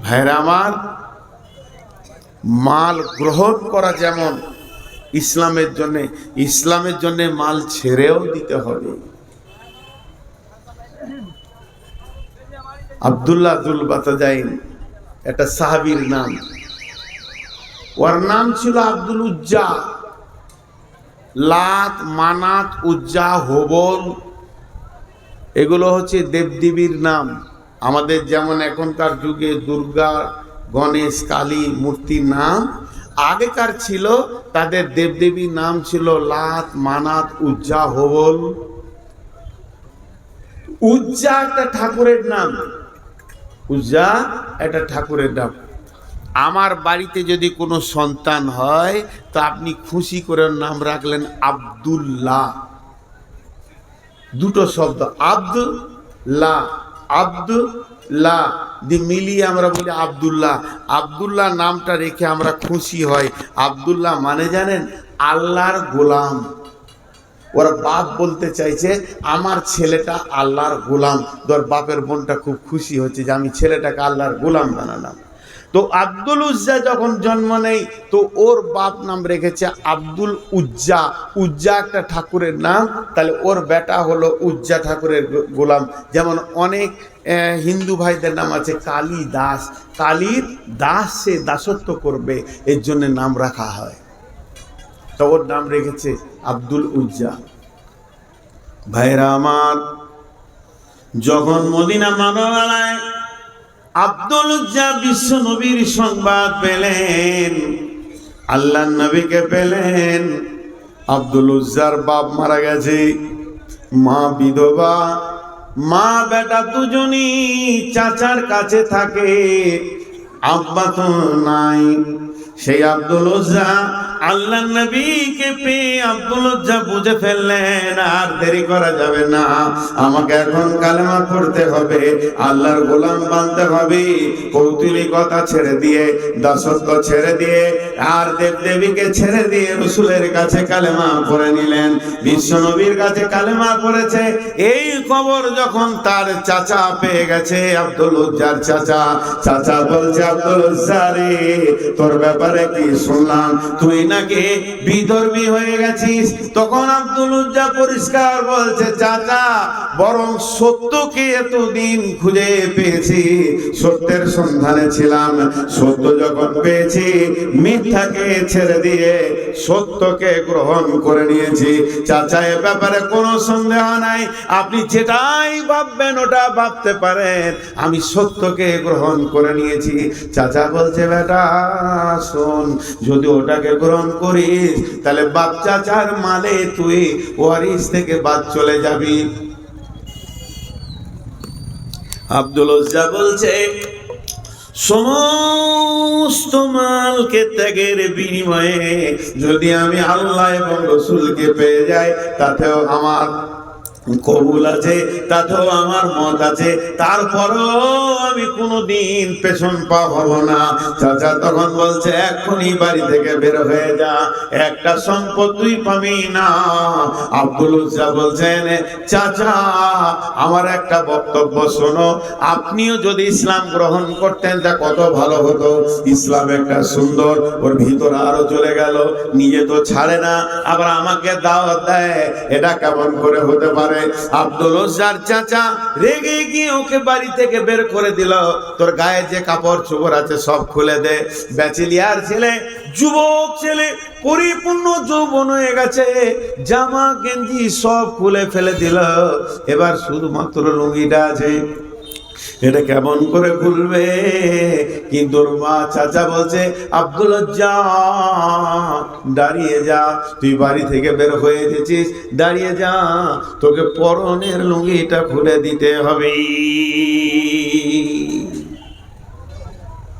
ভাইরা আমার, মাল গ্রহণ করা যেমন ইসলামের জন্য মাল ছেড়েও দিতে হবে। আব্দুল্লাহ যুল বাতাজাইন একটা সাহাবীর নাম, ওর নাম ছিল আব্দুল উজ্জা। লাত, মানাত, উজ্জা, হোবল এগুলো হচ্ছে দেবদেবীর নাম। আমাদের যেমন এখনকার যুগে দুর্গা, গণেশ, কালী মূর্তির নাম, আগেকার ছিল তাদের দেবদেবীর নাম ছিল লাত, মানাত, উজ্জা, হোবল। উজ্জা একটা ঠাকুরের নাম, উজ্জা একটা ঠাকুরের নাম। আমার বাড়িতে যদি কোনো সন্তান হয় তো আপনি খুশি করে নাম রাখলেন আব্দুল্লাহ। দুটো শব্দ, আব্দুল্লাহ, আব্দুল্লাহ দি মিলিয়ে আমরা বলি আব্দুল্লাহ। আব্দুল্লাহ নামটা রেখে আমরা খুশি হই। আব্দুল্লাহ মানে জানেন, আল্লাহর গোলাম। ওরা বাপ বলতে চাইছে আমার ছেলেটা আল্লাহর গোলাম। তোর বাপের বোনটা খুব খুশি হচ্ছে যে আমি ছেলেটাকে আল্লাহর গোলাম বানালাম। তো আব্দুল উজ্জা যখন জন্ম নেই তো ওর বাপ নাম রেখেছে আব্দুল উজ্জা। উজ্জা একটা ঠাকুরের নাম, তাহলে ওর বেটা হলো উজ্জা ঠাকুরের গোলাম। যেমন অনেক হিন্দু ভাইদের নাম আছে কালী দাস, কালীর দাস, সে দাসত্ব করবে, এর জন্য নাম রাখা হয়। তো ওর নাম রেখেছে আব্দুল উজ্জা। ভাইরা আমার, যখন মদিনা মানবালায় আব্দুল উজ্জা বিশ্ব নবীর সংবাদ পেলেন, আল্লাহর নবীকে পেলেন, আব্দুল উজ্জার বাপ মারা গেছে, মা বিধবা, মা বেটা দুজনই চাচার কাছে থাকে, আব্বা তো নাই। সেই আব্দুল উজ্জা আল্লাহ নবীকে পেয়ে আব্দুল লজ্জা বুঝে ফেললেন আর দেরি করা যাবে না, আমাকে এখন কালেমা পড়তে হবে, আল্লাহর গোলাম বানতে হবে। কৌতূহলিকতা ছেড়ে দিয়ে, দাসত্ব ছেড়ে দিয়ে আর দেবদেবীকে ছেড়ে দিয়ে রাসূলের কাছে কালেমা পড়ে নিলেন। বিশ্ব নবীর কাছে কালেমা পড়েছে। এই খবর যখন তার চাচা পেয়ে গেছে, আব্দুল উজ্জার চাচা বলছে, আব্দুল উজ্জা রে, তোর ব্যাপারে কি শুনলাম, তুই নাকি বিধর্মী হয়ে গেছিস। তখন আব্দুল উজ্জা পরিষ্কার বলছে, চাচা বরং সত্যকে এতদিন খুঁজে পেয়েছি, সত্যের সন্ধানে ছিলাম, সত্য যখন পেয়েছি মিথ্যাকে ছেড়ে দিয়ে সত্যকে গ্রহণ করে নিয়েছি। চাচা এ ব্যাপারে কোনো সন্দেহ নাই, আপনি যেটাই ভাববেন ওটা ভাবতে পারেন, আমি সত্যকে গ্রহণ করে নিয়েছি। চাচা বলছে, বেটা শোন, যদি ওটাকে গ্রহণ করিস তাহলে বাপ চাচার মালে তুই ওয়ারিস থেকে বাদ চলে যাবি। আব্দুল উজ্জা বলছে, সমস্ত মালকে ত্যাগের বিনিময়ে যদি আমি আল্লাহ এবং রাসূলকে পেয়ে যাই তাতেও আমার কবুল আছে, তাতেও আমার মত আছে, তারপরও আমি কোনোদিন পেছন পা হব না। চাচা তখন বলছে, এখনই বাড়ি থেকে বের হয়ে যা, একটা সম্পদ তুই পাবি না। আব্দুল উজ্জা বলছেন, চাচা আমার একটা বক্তব্য শোনো, আপনিও যদি ইসলাম গ্রহণ করতেন তা কত ভালো হতো। ইসলাম একটা সুন্দর, ওর ভিতরে আরো চলে গেল, নিজে তো ছাড়ে না, আবার আমাকে দাওয়াত দেয়, এটা কেমন করে হতে পারে। আব্দুল উজ্জার চাচা রেগে গিয়ে ওকে বাড়ি থেকে বের করে দিল। তোর গায়ে যে কাপড় চোপড় আছে সব খুলে দে। ব্যাচেলিয়ার ছেলে, যুবক ছেলে, পরিপূর্ণ যৌবন হয়ে গেছে, জামা গেঞ্জি সব খুলে ফেলে দিল, এবার শুধুমাত্র লুঙ্গিটা আছে, এটা কেমন করে খুলবে। কিন্তু মা চাচা বলছে, আব্দুল উজ্জা দাঁড়িয়ে যা, তুই বাড়ি থেকে বের হয়ে এসেছিস, দাঁড়িয়ে যা, তোকে পরনের লুঙ্গিটা খুলে দিতে হবে।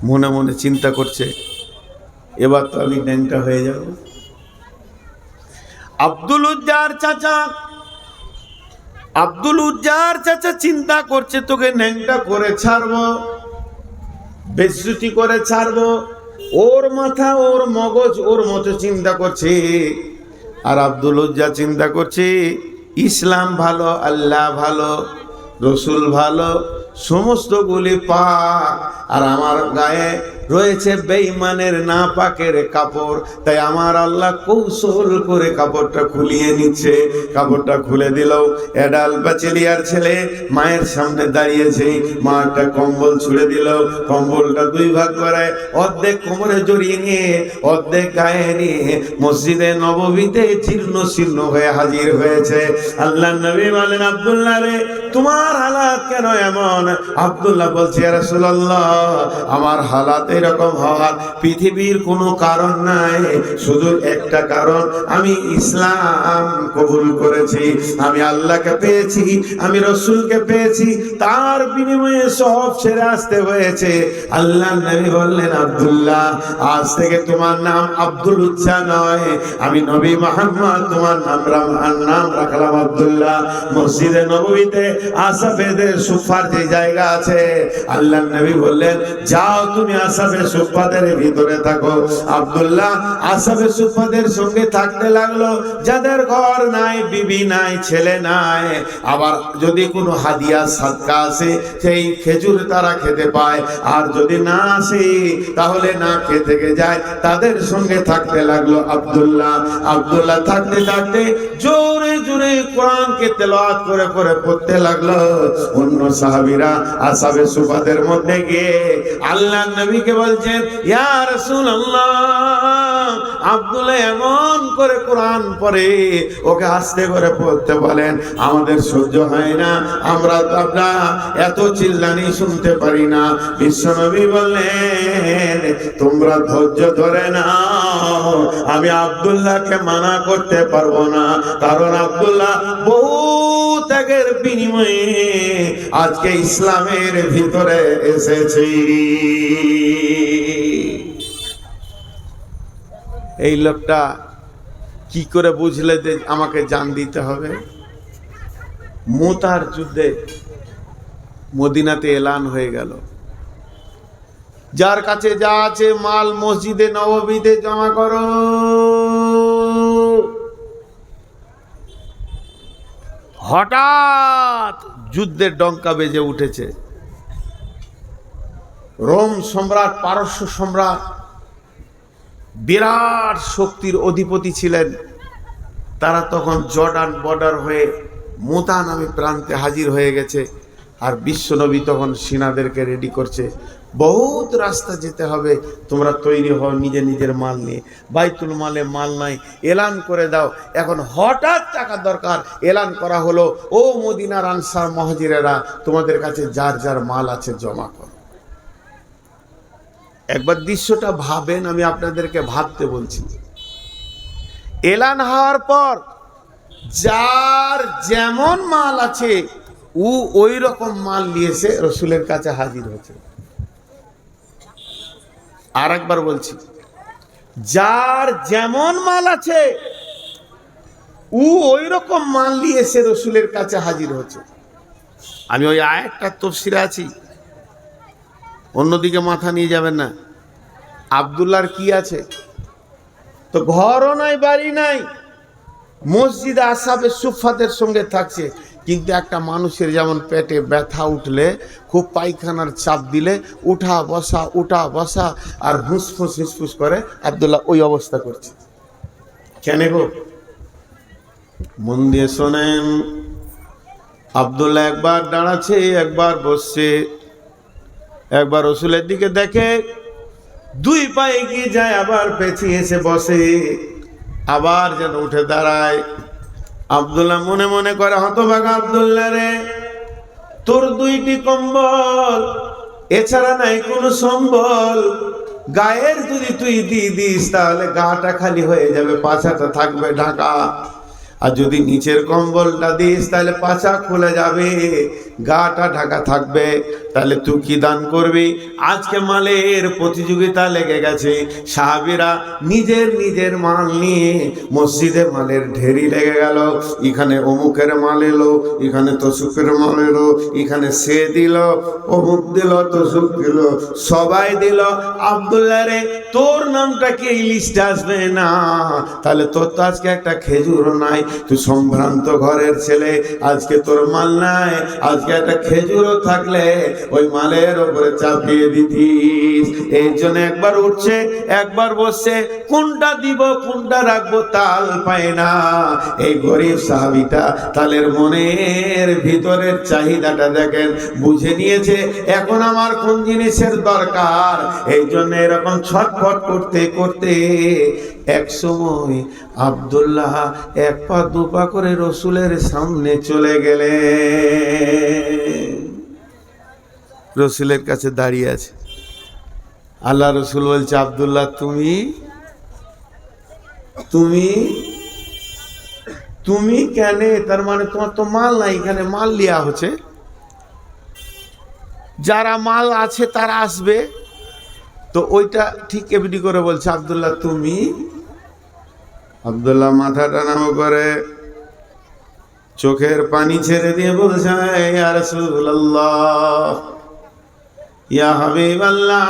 মনে মনে চিন্তা করছে, এবার তো আমি ন্যাংটা হয়ে যাব। আব্দুল উজ্জার চাচা চিন্তা করছে, তোকে ন্যাংটা করে ছাড়বো, বেজ্জতি করে ছাড়বো। ওর মাথা, ওর মগজ ওর মতো চিন্তা করছে, আর আব্দুল উজ্জা চিন্তা করছে, ইসলাম ভালো, আল্লাহ ভালো, রসুল ভালো, সমস্ত গুলি পাক, আর আমার গায়ে রয়েছে বেঈমানের নাপাকের কাপড়, তাই আমার আল্লাহ কৌশল করে কাপড়টা খুলিয়ে নিচ্ছে। কাপড়টা খুলে দিল, এডাল ব্যাচেলিয়ার ছেলে মায়ের সামনে দাঁড়িয়েছে, মা একটা কম্বল ছুড়ে দিল, কম্বলটা দুই ভাগ করে অর্ধেক কোমরে জড়িয়ে নিয়ে অর্ধেক গায়ে নিয়ে মসজিদে নববীতে জীর্ণ শীর্ণ হয়ে হাজির হয়েছে। আল্লাহ নবী বলেন, আব্দুল্লাহ রে, তোমার হালাত কেন এমন? আব্দুল্লাহ বলছে, ইয়া রাসূলুল্লাহ, আমার হালাত এরকম হওয়ার পৃথিবীর কোনো কারণ নাই, শুধু একটা কারণ, আমি ইসলাম কবুল করেছি, আমি আল্লাহকে পেয়েছি, আমি রাসূলকে পেয়েছি, তার বিনিময়ে সব ছেড়ে আসতে হয়েছে। আল্লাহ নবী বললেন, আব্দুল্লাহ, আজ থেকে তোমার নাম আব্দুল উজ্জা নয়, আমি নবী মুহাম্মদ তোমার নাম রাখলাম আব্দুল্লাহ। মসজিদে নববীতে আসাফেদের সুফার যে জায়গা আছে, আল্লাহ নবী বললেন, যাও তুমি আসাফে সুফাদের ভিতরে থাকো। আব্দুল্লাহ আসাফে সুফাদের সঙ্গে থাকতে লাগলো। যাদের ঘর নাই, বিবি নাই, ছেলে নাই, আবার যদি কোনো হাদিয়া সাদকা আসে সেই খেজুর তারা খেতে পায়, আর যদি না আসে তাহলে না খেয়ে থেকে যায়, তাদের সঙ্গে থাকতে লাগলো আব্দুল্লাহ থাকতে থাকতে জোরে জোরে কোরআনকে তেলাওয়াত করে করে পড়তে লাগলো। অন্য সাহাবীরা আসাবে সুফাদের মধ্যে গিয়ে আল্লাহ নবীকে বলছেন, ইয়া রাসূলুল্লাহ, আব্দুল্লাহ এমন করে কোরআন পড়ে, ওকে আস্তে করে পড়তে বলেন, আমাদের সহ্য হয় না, আমরা এত চিল্লানি শুনতে পারি না। বিশ্বনবী বললেন, তোমরা ধৈর্য ধরে নাও, আমি আব্দুল্লাহকে মানা করতে পারবো না, কারণ আব্দুল্লাহ বহু ত্যাগের বিনিময়ে আজকে ইসলামের ভিতরে এসেছে। এই লোকটা কি করে বুঝলে যে আমাকে জান দিতে হবে? মুতার যুদ্ধে মদিনাতে এলান হয়ে গেল, যার কাছে যা আছে মাল মসজিদে নববীতে জমা করো। হঠাৎ যুদ্ধের ডঙ্কা বেজে উঠেছে। রোম সম্রাট, পারস্য সম্রাট, বিরাট শক্তির অধিপতি ছিলেন, তারা তখন জর্ডান বর্ডার হয়ে মুতা নামে প্রান্তে হাজির হয়ে গেছে। আর বিশ্বনবী তখন সিনাদেরকে রেডি করছে, বহুত রাস্তা যেতে হবে, তোমরা তৈরি হও নিজের নিজের মাল নিয়ে। বাইতুল মালে মাল নাই, এলান করে দাও। এখন হঠাৎ টাকা দরকার, এলান করা হলো, ও মদিনার আনসার মুহাজিরেরা, তোমাদের কাছে যার যার মাল আছে জমা করো। একবার দৃশ্যটা ভাবেন, আমি আপনাদেরকে ভাবতে বলছি। এলান হওয়ার পর যার যেমন মাল আছে ওই রকম মাল নিয়েছে রসুলের কাছে হাজির হয়েছে। আর একবার বলছি, যার যেমন মাল আছে ওই রকম মাল নিয়েছে রসুলের কাছে হাজির হচ্ছে। আমি ওই আয়াতটা তাফসীরে আছি, অন্যদিকে মাথা নিয়ে যাবেন না। আব্দুল্লাহর কি আছে? তো ঘরও নাই, বাড়ি নাই, মসজিদে আসহাবে সুফফাদের সঙ্গে থাকছে। কিন্তু একটা মানুষের যেমন পেটে ব্যথা উঠলে, খুব পায়খানার চাপ দিলে উঠা বসা আর হুসফুস করে, আব্দুল্লাহ ওই অবস্থা করছে। কেন গো? মন দিয়ে শোনেন। আব্দুল্লাহ একবার দাঁড়াচ্ছে, একবার বসছে, একবার রসুলের দিকে দেখে, দুই পায়ে এগিয়ে যায়, আবার পেছিয়ে এসে বসে, আবার যেন উঠে দাঁড়ায়। আব্দুল্লাহ মনে মনে করে, হতভাগা আব্দুল্লাহ রে, তোর দুইটি কম্বল, এছাড়া নাই কোনো সম্বল। গায়ের যদি তুই দিয়ে দিস তাহলে গাটা খালি হয়ে যাবে, পাছাটা থাকবে ঢাকা। আর যদি নিচের কম্বলটা দিস তাহলে পাছা খুলে যাবে, গাটা ঢাকা থাকবে। তাহলে তুই কি দান করবি? আজকে মালের প্রতিযোগিতা লেগে গেছে, সাহাবীরা নিজের নিজের মাল নিয়ে মসজিদে মালের ঢেরি লেগে গেল। এখানে অমুকের মাল এলো, এখানে তসুকের মাল এলো, এখানে সে দিল, অমুক দিল, তসুক দিল, সবাই দিল। আব্দুল্লাহ রে, তোর নামটা কি এই লিস্টে আসবে না? তাহলে তোর তো আজকে একটা খেজুরও নাই, তুই সম্ভ্রান্ত ঘরের ছেলে, আজকে তোর মাল নাই, আজকে একটা খেজুরও থাকলে ওই মালের ওপরে চাপিয়ে দিতিস। এই জন্য একবার উঠছে, একবার বসছে, কোনটা দিব কোনটা রাখবো তাল পায় না। এই গরিব সাহাবীটা তালের মনের ভিতরের চাহিদাটা দেখেন, বুঝে নিয়েছে এখন আমার কোন জিনিসের দরকার। এই জন্য এরকম ছটফট করতে করতে এক সময় আব্দুল্লাহ এক পা দুপা করে রসুলের সামনে চলে গেলেন। রসুলের কাছে দাঁড়িয়ে আছে। আল্লাহ রসুল বলছে, আব্দুল্লাহ তুমি তুমি তুমি কেন? তার মানে তোমার তো মাল নাই, এখানে মাল লিয়া হচ্ছে, যারা মাল আছে তারা আসবে। তো ওইটা ঠিক এমনি করে বলছে, আব্দুল্লাহ তুমি। আব্দুল্লাহ মাথাটা নামো করে চোখের পানি ছেড়ে দিয়ে বলছে, ইয়া রাসূলুল্লাহ, ইয়া হাবিবাল্লাহ,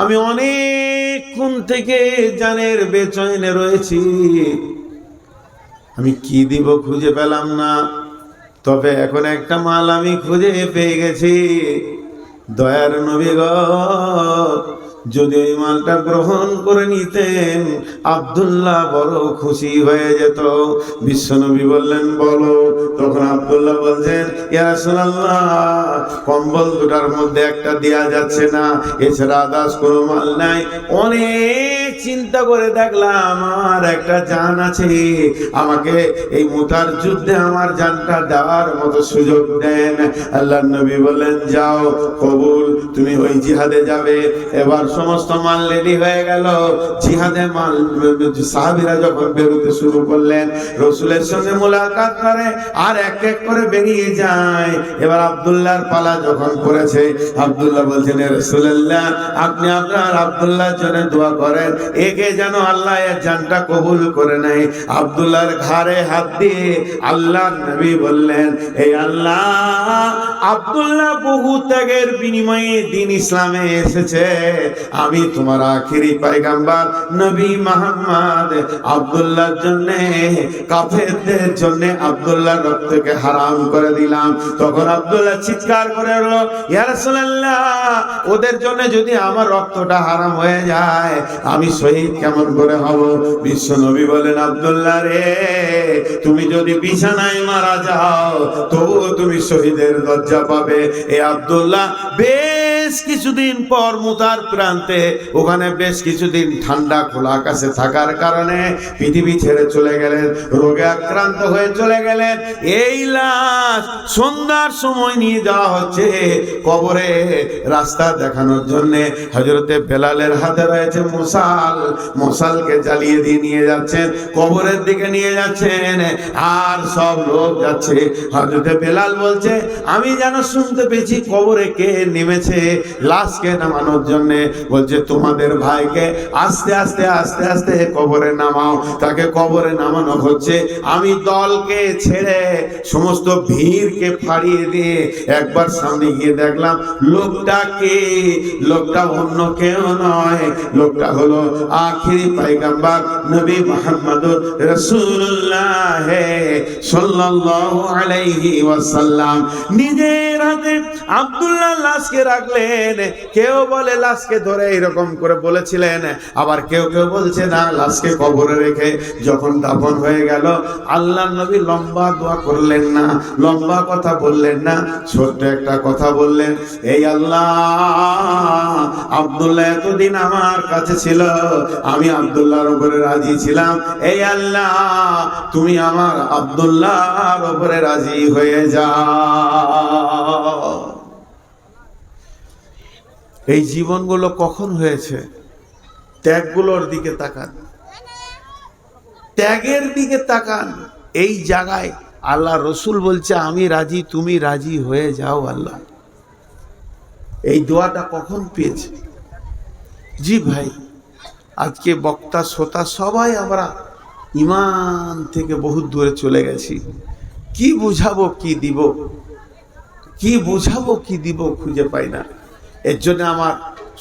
আমি অনেকক্ষণ থেকে জানের বেচৈনে রয়েছি, আমি কি দিব খুঁজে পেলাম না, তবে এখন একটা মাল আমি খুঁজে পেয়ে গেছি। দয়ার নবী গো, যদি ওই মালটা গ্রহণ করে নিতেন আব্দুল্লাহ বড় খুশি হয়ে যেত। বিশ্বনবী বললেন, বলো। তখন আব্দুল্লাহ বলছেন, ইয়া রাসূলুল্লাহ, কম্বল দুটার মধ্যে একটা দেয়া যাচ্ছে না, এছাড়া আদার্স কোনো মাল নাই। অনেক চিন্তা করে দেখলাম আমার একটা জান আছে, আমাকে এই মুতার যুদ্ধে আমার জানটা দেওয়ার মতো সুযোগ দেন। আল্লাহর নবী বললেন, যাও, কবুল, তুমি ওই জিহাদে যাবে। এবার সমস্ত মাল রেডি হয়ে গেল, জিহাদে মাল। সাহাবীরা যখন বেরোতে শুরু করলেন, রসুলের সঙ্গে মোলাকাত করে আর এক এক করে বেরিয়ে যায়। এবার আব্দুল্লাহর পালা যখন পড়েছে, আব্দুল্লাহ বলছেন, রাসূলুল্লাহ, আপনি আপনার আব্দুল্লাহর জন্য দোয়া করেন, একে যেন আল্লাহ এর জানটা কবুল করে নেয়। আব্দুল্লাহর ঘাড়ে হাত দিয়ে আল্লাহর নবী বললেন, এই আল্লাহ, আব্দুল্লাহ বহু ত্যাগের বিনিময়ে দ্বীন ইসলামে এসেছে। আমি তোমার আখিরি পয়গম্বর নবী মুহাম্মদ আব্দুল্লাহর জন্য, কাফেরদের জন্য আব্দুল্লাহর রক্তকে হারাম করে দিলাম। তখন আব্দুল্লাহ চিৎকার করে বলল, ইয়া রাসূলুল্লাহ, ওদের জন্য যদি আমার রক্তটা হারাম হয়ে যায়, আমি শহীদ কেমন করে হব? বিশ্ব নবী বলেন, আব্দুল্লাহ রে, তুমি যদি বিছানায় মারা যাও তবুও তুমি শহীদের দরজা পাবে। এ আব্দুল্লাহ বেশ কিছুদিন পর মুতার প্রান্তে, ওখানে বেশ কিছুদিন ঠান্ডা খোলা আকাশে থাকার কারণে পৃথিবী ছেড়ে চলে গেলেন, রোগে আক্রান্ত হয়ে চলে গেলেন। এই লাশ সন্ধ্যার সময় নিয়ে যাওয়া হচ্ছে কবরে, রাস্তা দেখানোর জন্য হযরতে বেলালের হাতে রয়েছে মশাল, মশালকে জ্বালিয়ে দিয়ে নিয়ে যাচ্ছেন, কবরের দিকে নিয়ে যাচ্ছেন, আর সব লোক যাচ্ছে। হযরতে বেলাল বলছে, আমি যেন শুনতে পেয়েছি কবরে কে নেমেছে লাশকে নামানোর জন্য। বলছে, তোমাদের ভাইকে আস্তে আস্তে আস্তে আস্তে কবরে নামাও। তাকে কবরে নামানো হচ্ছে। আমি দলকে ছেড়ে সমস্ত ভিড়কে ফাড়িয়ে দিয়ে একবার সামনে গিয়ে দেখলাম লোকটা কে। লোকটা অন্য কেউ নয়, লোকটা হলো আখিরি পয়গম্বর নবী মুহাম্মদুর রাসূলুল্লাহ সাল্লাল্লাহু আলাইহি ওয়াসাল্লাম। নিজের হাতে আব্দুল্লাহ লাশকে রাখলেন। কেউ বলে লাশকে ধরে এরকম করে বলেছিলেন, আবার কেউ কেউ বলছে না, লাশকে কবরে রেখে যখন দাফন হয়ে গেল, আল্লাহর নবী লম্বা দোয়া করলেন না, লম্বা কথা বললেন না, ছোট্ট একটা কথা বললেন, এই আল্লাহ, আব্দুল্লাহ এতদিন আমার কাছে ছিল, আমি আব্দুল্লাহর উপরে রাজি ছিলাম, এই আল্লাহ, তুমি আমার আব্দুল্লাহর উপরে রাজি হয়ে যাও। এই জীবনগুলো কখন হয়েছে? ত্যাগগুলোর দিকে তাকান, ত্যাগের দিকে তাকান। এই জায়গায় আল্লাহ রসুল বলছে, আমি রাজি, তুমি রাজি হয়ে যাও আল্লাহ। এই দোয়াটা কখন পেয়েছে? জি ভাই, আজকে বক্তা শ্রোতা সবাই আমরা ইমান থেকে বহুত দূরে চলে গেছি। কি বুঝাবো, কি দিব, কি বুঝাবো, কি দিব খুঁজে পাই না। এর জন্য আমার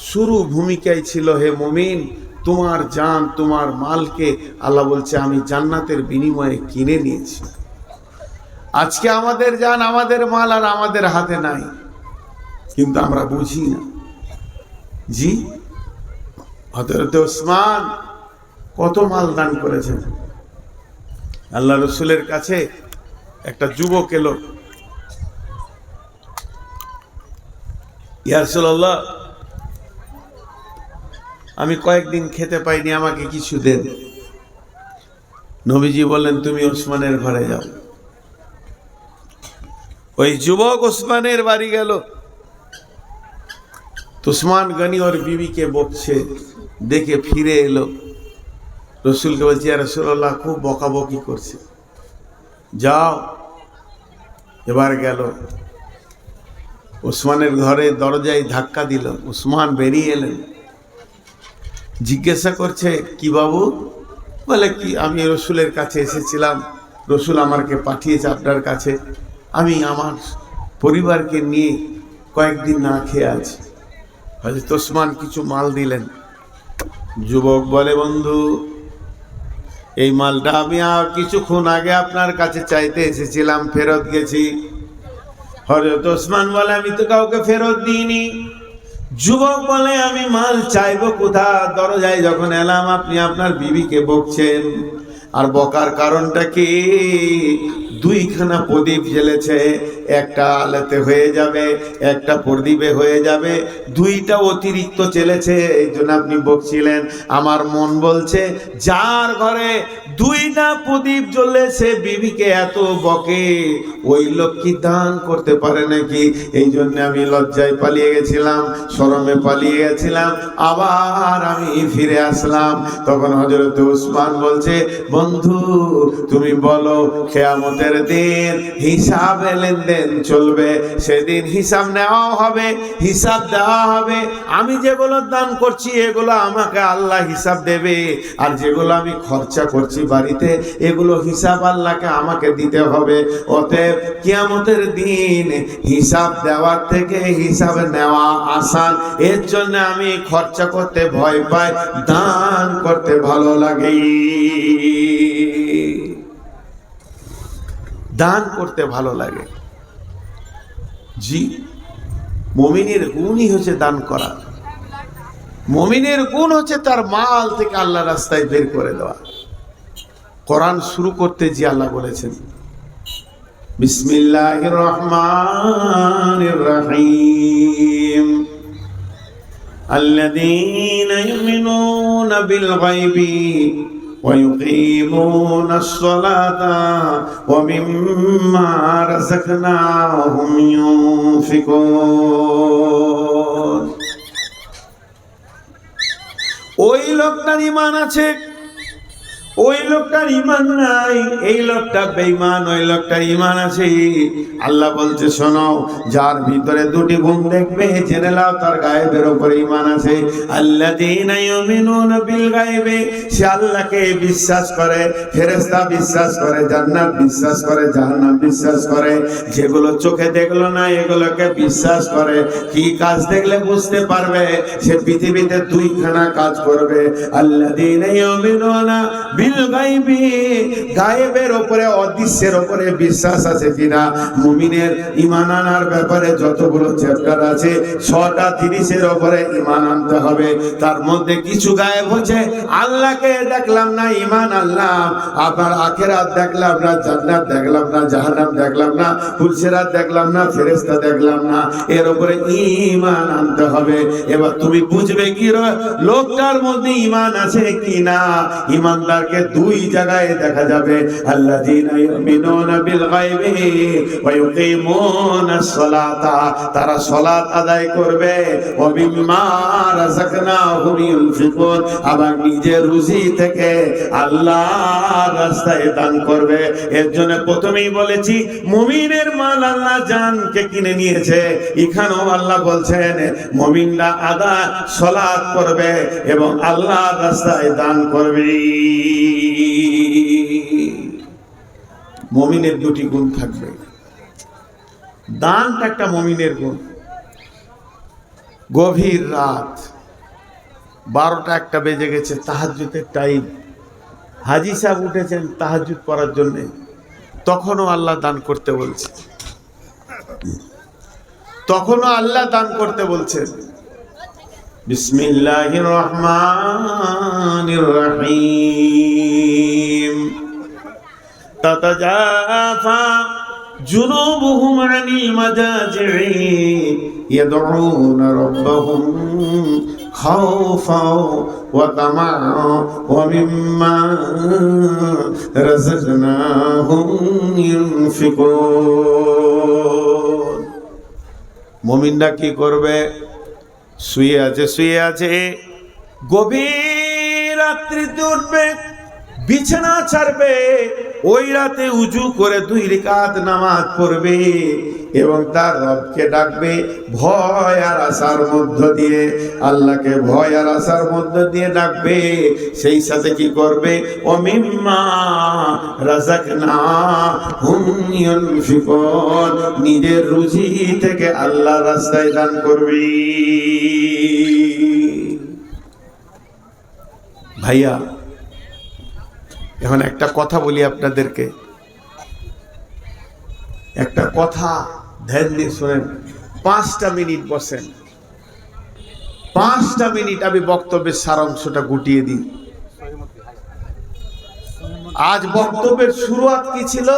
শুরু ভূমিকায় ছিল, হে মুমিন, তোমার জান, তোমার মালকে আল্লাহ বলছে আমি জান্নাতের বিনিময়ে কিনে নিয়েছি। আজকে আমাদের জান, আমাদের মাল আর আমাদের হাতে নাই, কিন্তু আমরা বুঝি না। জি, হযরত ওসমান কত মাল দান করেছেন। আল্লাহ রসুলের কাছে একটা যুবক এলো, ইয়া রাসূলুল্লাহ, আমি কয়েকদিন খেতে পাইনি, আমাকে কিছু দেন। নবীজি বললেন, তুমি ওসমানের ঘরে যাও। ওই যুবক ওসমানের বাড়ি গেল। ওসমান গনি ওর বিবিকে বকছে দেখে ফিরে এলো, রসুলকে বলছে, ইয়া রাসূলুল্লাহ, খুব বকাবকি করছে, যাও। এবার গেল ওসমানের ঘরে, দরজায় ধাক্কা দিল। ওসমান বেরিয়ে এলেন, জিজ্ঞাসা করছে, কি বাবু? বলে, কি, আমি রসুলের কাছে এসেছিলাম, রসুল আমাকে পাঠিয়েছে আপনার কাছে, আমি আমার পরিবারকে নিয়ে কয়েকদিন না খেয়ে আছি। হযরত ওসমান কিছু মাল দিলেন। যুবক বলে, বন্ধু, এই মালটা আমি কিছুক্ষণ আগে আপনার কাছে চাইতে এসেছিলাম, ফেরত গেছি। হযরত ওসমান বলে, আমি তো কাউকে ফেরত দিইনি। যুবক বলে, আমি মাল চাইবো কোথা? দরজায় যখন এলাম আপনি আপনার বিবিকে বকছেন। আর বকার কারণটা কি? দুইখানা প্রদীপ জ্বেলেছে, একটা আলোতে হয়ে যাবে, একটা প্রদীপে হয়ে যাবে, দুইটা অতিরিক্ত জ্বেলেছে, এই জন্য আপনি বকছিলেন। আমার মন বলছে, যার ঘরে দুইটা প্রদীপ জ্বলে সে বিবিকে এত বকে, ওই লোক কি দান করতে পারে নাকি? এই জন্য আমি লজ্জায় পালিয়ে গেছিলাম, শরমে পালিয়ে গেছিলাম, আবার আমি ফিরে আসলাম। তখন হযরত ওসমান বলছে, বন্ধু, তুমি বলো, কিয়ামতের কিয়ামতের দিন হিসাবে লেনদেন চলবে, সেদিন হিসাব নেওয়া হবে, হিসাব দেওয়া হবে। আমি যেগুলো দান করছি এগুলো আমাকে আল্লাহ হিসাব দেবে, আর যেগুলো আমি খরচা করছি বাড়িতে এগুলো হিসাব আল্লাহকে আমাকে দিতে হবে। অতএব কিয়ামতের দিন হিসাব দেওয়ার থেকে হিসাব নেওয়া আসান। এর জন্য আমি খরচা করতে ভয় পাই, দান করতে ভালো লাগে। দান করতে ভালো লাগে। জি, মুমিনের গুণই হচ্ছে দান করা। মুমিনের গুণ হচ্ছে তার মাল থেকে আল্লাহ রাস্তায় বের করে দেওয়া। কোরআন শুরু করতে যে আল্লাহ বলেছেন বিসমিল্লাহির রহমানির রহিম, আল্লাযীনা ইউমিনুনা বিল গায়বি ওয়া ইউকিমুনাস সালাতা ওয়া মিম্মা রাযাকনাহুম ইউনফিকুন। ওই লোকটার ঈমান আছে, ওই লোকটার ঈমান নাই, এই লোকটা বেঈমান, ওই লোকটার ঈমান আছে। আল্লাহ বলছে শোনো, যার ভিতরে দুটি গুণ দেখবে জেনে নাও তার গায়েবের উপরে ঈমান আছে। আল্লাযীনা ইউমিনুনা বিল গায়বি, সে আল্লাহকে বিশ্বাস করে, ফেরেশতা বিশ্বাস করে, জান্নাত বিশ্বাস করে, জাহান্নাম বিশ্বাস করে। যেগুলো চোখে দেখলো না এগুলোকে বিশ্বাস করে। কি কাজ দেখলে বুঝতে পারবে সে পৃথিবীতে দুইখানা কাজ করবে। আল্লাযীনা ইউমিনুনা গায়েবের উপরে, অদৃশ্যের উপরে বিশ্বাস আছে কিনা। মুমিনের ঈমান আনার ব্যাপারে যতগুলো চ্যাপ্টার আছে 6টা 30-এর উপরে ঈমান আনতে হবে। তার মধ্যে কিছু গায়েব হচ্ছে, আল্লাহকে দেখলাম না ঈমান আনলাম, আপনার আখিরাত দেখলাম না, জান্নাত দেখলাম না, জাহান্নাম দেখলাম না, পুলসিরাত দেখলাম না, ফেরেশতা দেখলাম না, এর উপরে ঈমান আনতে হবে। এবার তুমি বুঝবে কি লোকটার মধ্যে ঈমান আছে কিনা। ঈমানদারকে দুই জায়গায় দেখা যাবে, আল্লাযীনা ইউমিনুনা বিল গায়বি ওয়া ইউকিমুনাস সালাতা, তারা সালাত আদায় করবে, ওয়া মিম্মা রাযাকনাহুম ইউনফিকুন, আবার নিজের রুজি থেকে আল্লাহর রাস্তায় দান করবে। এর জন্য প্রথমেই বলেছি মুমিনের মাল আল্লাহ জানকে কিনে নিয়েছে। এখানেও আল্লাহ বলছেন মুমিনরা সালাত করবে এবং আল্লাহর রাস্তায় দান করবে। মুমিনের দুটি গুণ থাকবে, দানটা একটা মুমিনের গুণ। গভীর রাত 12টা 1টা বেজে গেছে, তাহাজ্জুদের টাইম, হাজী সাহেব উঠেছেন তাহাজ্জুদ পড়ার জন্য, তখনও আল্লাহ দান করতে বলছে, তখনও আল্লাহ দান করতে বলছেন। বিসমিল্লাহির রহমানির রহিম, তাতাজাফা জুনুবুহুম আনিল মাজাজি'i ইয়াদউনা রাব্বাহুম খাওফাও ওয়া তামা'আ ওয়া মিম্মা রাযাকনাহুম ইউনফিকুন। মুমিনরা কি করবে? শুয়ে আছে, গভীর রাত্রিতে উঠবে, বিছানা ছাড়বে, ওই রাতে উজু করে 2 রাকাত নামাজ পড়বে এবং তার রবকে ডাকবে ভয় আর আশার মধ্য দিয়ে, আল্লাহকে ভয় আর আশার মধ্য দিয়ে ডাকবে। সেই সাথে কি করবে? ও মিম্মা রাযাকনাহুম ইউনফিকুন, নিজের রুজি থেকে আল্লাহর রাস্তায় দান করবে। ভাইয়া, এখন একটা কথা বলি আপনাদেরকে, একটা কথা ধ্যান দিয়ে শোনেন। 5টা মিনিট বসেন, 5টা মিনিট আমি বক্তব্যের সারাংশটা গুটিয়ে দিই। আজ বক্তব্যের শুরুয়াত কি ছিল?